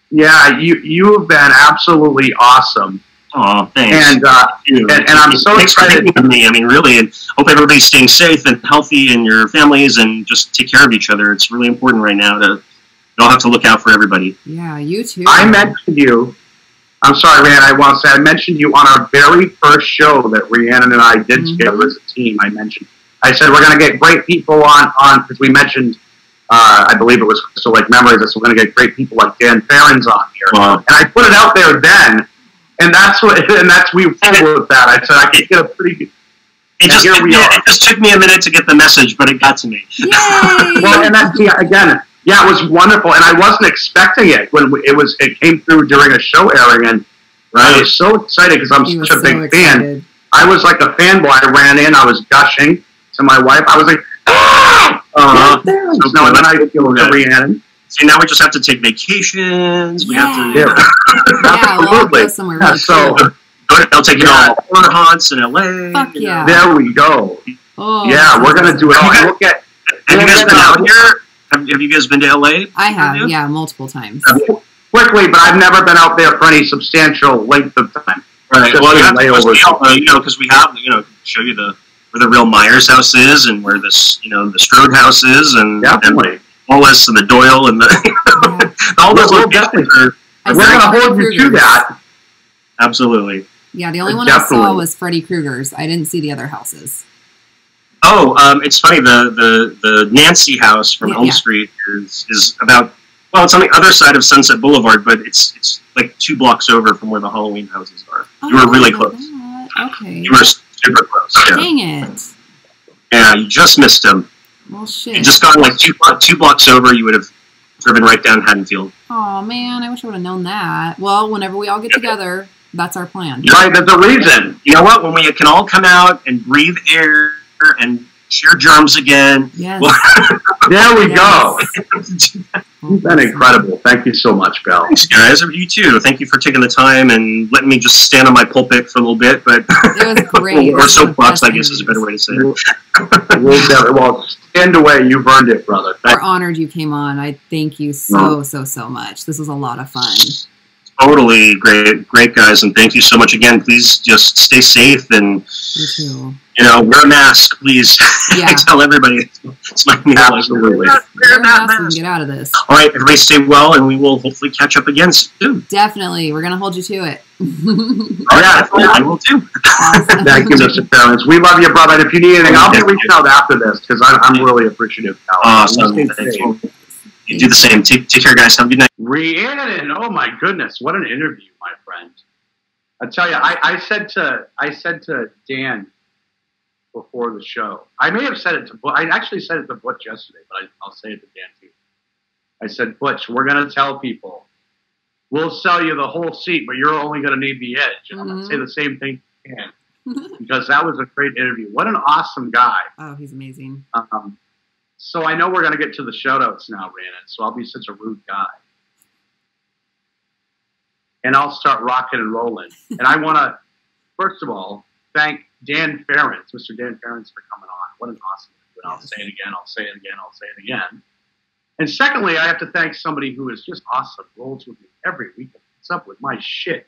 Yeah, you've been absolutely awesome. Oh, thanks. And I'm so excited. For me. I mean, really, and hope everybody's staying safe and healthy in your families, and just take care of each other. It's really important right now to don't have to look out for everybody. Yeah, you too. I mentioned you. I'm sorry, Rhiannon, I want to say I mentioned you on our very first show that Rhiannon and I did together as a team. I said we're going to get great people on, because we mentioned, I believe it was Crystal Lake Memories, so we're going to get great people like Dan Farrands on here. And I put it out there then, and we followed with that. I said I could get a pretty good... It just took me a minute to get the message, but it got to me. Yay! Well, and that's, again... Yeah, it was wonderful, and I wasn't expecting it when it came through during a show airing, and I was so excited because I'm such a big fan. I was like a fanboy. I ran in, I was gushing to my wife. I was like, ah! So then I feel Rhiannon. See, now we just have to take vacations. We have to... Absolutely. We'll somewhere really cool. They'll take you on horror haunts in LA. Fuck yeah. There we go. Oh, yeah, we're going to do it. Have you guys been out here? Have you guys been to LA? I have, yeah, multiple times. Quickly, but I've never been out there for any substantial length of time. Right. Well, you have to, because we have, show you where the real Myers house is, and where this, the Strode house is, and Wallace and the Doyle and all those locations. We're going to hold you to that. Absolutely. Yeah, the only one I saw was Freddy Krueger's. I didn't see the other houses. Oh, it's funny. The Nancy house from Elm Street is about, well, it's on the other side of Sunset Boulevard, but it's like 2 blocks over from where the Halloween houses are. Oh, you were really close. Okay. You were super close. Yeah. Dang it. Yeah, you just missed them. Well, shit. You just gone like 2 blocks over, you would have driven right down Haddonfield. Oh, man, I wish I would have known that. Well, whenever we all get together, that's our plan. Right, there's a reason. You know what? When we can all come out and breathe air and share germs again. Yes. There we go. You've been incredible. Thank you so much, Bill. Thanks, guys. You too. Thank you for taking the time and letting me just stand on my pulpit for a little bit. But it was great. Or soapbox, I guess, is a better way to say it. Well, stand away. You've earned it, brother. We're honored you came on. I thank you so much. This was a lot of fun. Totally great guys, and thank you so much again. Please just stay safe and wear a mask, please. Yeah. I tell everybody. It's my absolutely. Wear a mask and get out of this. All right, everybody, stay well, and we will hopefully catch up again soon. Definitely, we're gonna hold you to it. All right, I will too. Awesome. Thank you, Mr. Farrands. We love you, brother. And if you need anything, I'll be reaching out after this because I'm really appreciative. Awesome. Thank you. You do the same. Take care, guys. Have a good night. Rhiannon, oh my goodness, what an interview, my friend. I tell you, I said to Dan before the show. I may have said it to I actually said it to Butch yesterday, but I'll say it to Dan too. I said, Butch, we're going to tell people, we'll sell you the whole seat, but you're only going to need the edge. And I'm going to say the same thing to Dan, because that was a great interview. What an awesome guy. Oh, he's amazing. So I know we're going to get to the shout-outs now, Rhiannon, so I'll be such a rude guy. And I'll start rocking and rolling. And I want to, first of all, thank Dan Farrands, Mr. Dan Farrands, for coming on. What an awesome interview. And I'll say it again, I'll say it again, I'll say it again. And secondly, I have to thank somebody who is just awesome, rolls with me every week and puts up with my shit.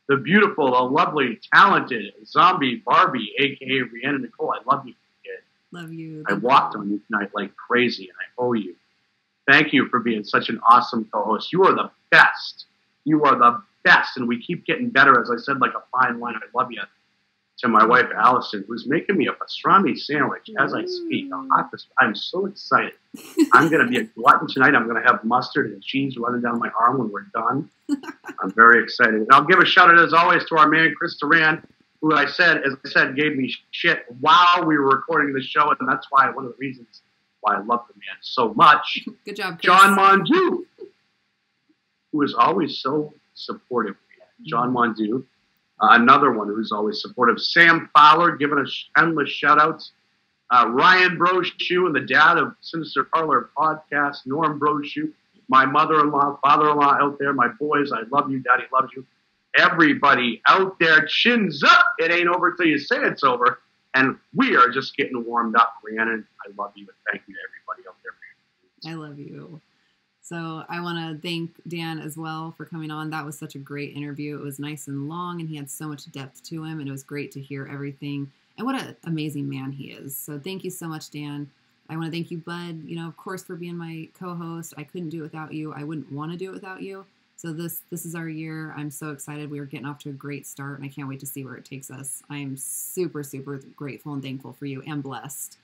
The beautiful, the lovely, talented zombie Barbie, a.k.a. Rhiannon Nicole. I love you, kid. Love you. I walked on you tonight like crazy, and I owe you. Thank you for being such an awesome co-host. You are the best. You are the best, and we keep getting better. As I said, like a fine wine, I love you. To my wife, Allison, who's making me a pastrami sandwich as I speak. I'm so excited. I'm going to be a glutton tonight. I'm going to have mustard and cheese running down my arm when we're done. I'm very excited. And I'll give a shout out, as always, to our man, Chris Duran, who as I said, gave me shit while we were recording the show, and that's why one of the reasons why I love the man so much. Good job, Chris. John Mondew, who is always so supportive. John Mondew. Another one who's always supportive. Sam Fowler, giving us endless shout-outs. Ryan Brochu and the dad of Sinister Parlor podcast. Norm Brochu. My mother-in-law, father-in-law out there. My boys, I love you. Daddy loves you. Everybody out there, chins up. It ain't over till you say it's over. And we are just getting warmed up, Rhiannon. I love you, and thank you to everybody out there for I love you. So I want to thank Dan as well for coming on. That was such a great interview. It was nice and long, and he had so much depth to him, and it was great to hear everything. And what an amazing man he is. So thank you so much, Dan. I want to thank you, Bud, of course, for being my co-host. I couldn't do it without you. I wouldn't want to do it without you. So this is our year. I'm so excited. We are getting off to a great start, and I can't wait to see where it takes us. I am super, super grateful and thankful for you and blessed.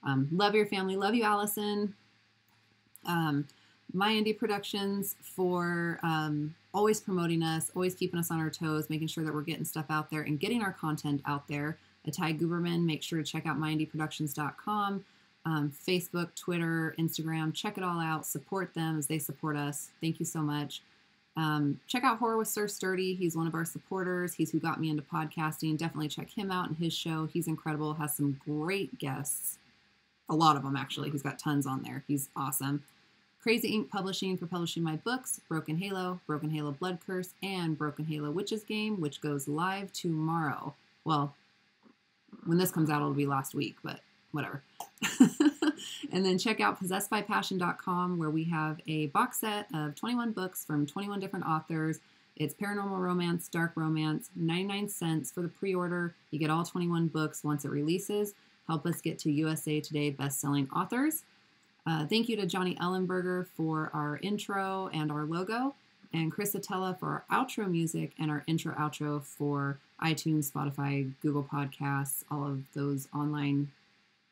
Love your family. Love you, Allison. My Indie Productions for always promoting us, always keeping us on our toes, making sure that we're getting stuff out there and getting our content out there. Ty Guberman, make sure to check out myindieproductions.com, Facebook, Twitter, Instagram. Check it all out. Support them as they support us. Thank you so much. Check out Horror with Sir Sturdy. He's one of our supporters. He's who got me into podcasting. Definitely check him out and his show. He's incredible. Has some great guests. A lot of them, actually. He's got tons on there. He's awesome. Crazy Ink Publishing for publishing my books, Broken Halo Blood Curse, and Broken Halo Witches Game, which goes live tomorrow. Well, when this comes out, it'll be last week, but whatever. And then check out PossedByPassion.com, where we have a box set of 21 books from 21 different authors. It's paranormal romance, dark romance, 99 cents for the pre-order. You get all 21 books once it releases. Help us get to USA Today best-selling authors. Thank you to Johnny Ellenberger for our intro and our logo, and Chris Atella for our outro music and our intro-outro for iTunes, Spotify, Google Podcasts, all of those online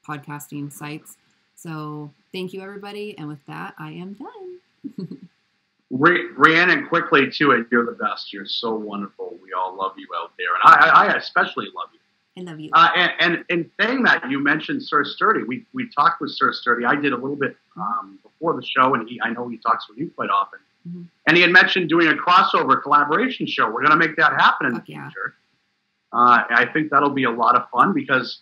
podcasting sites. So thank you, everybody, and with that, I am done. Rhiannon, quickly, too, and you're the best. You're so wonderful. We all love you out there, and I especially love you. I love you. And in saying that, you mentioned Sir Sturdy. We talked with Sir Sturdy. I did a little bit before the show, and I know he talks with you quite often. Mm-hmm. And he had mentioned doing a crossover collaboration show. We're going to make that happen in the future. I think that'll be a lot of fun because,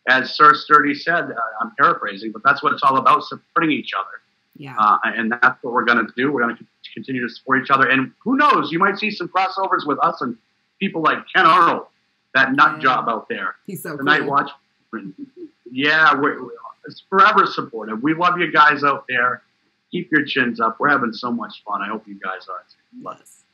as Sir Sturdy said, I'm paraphrasing, but that's what it's all about, supporting each other. Yeah. And that's what we're going to do. We're going to continue to support each other. And who knows, you might see some crossovers with us and people like Ken Arnold. That nut job out there. He's so the cool. Night Watch. Yeah, it's forever supportive. We love you guys out there. Keep your chins up. We're having so much fun. I hope you guys are too. Yes.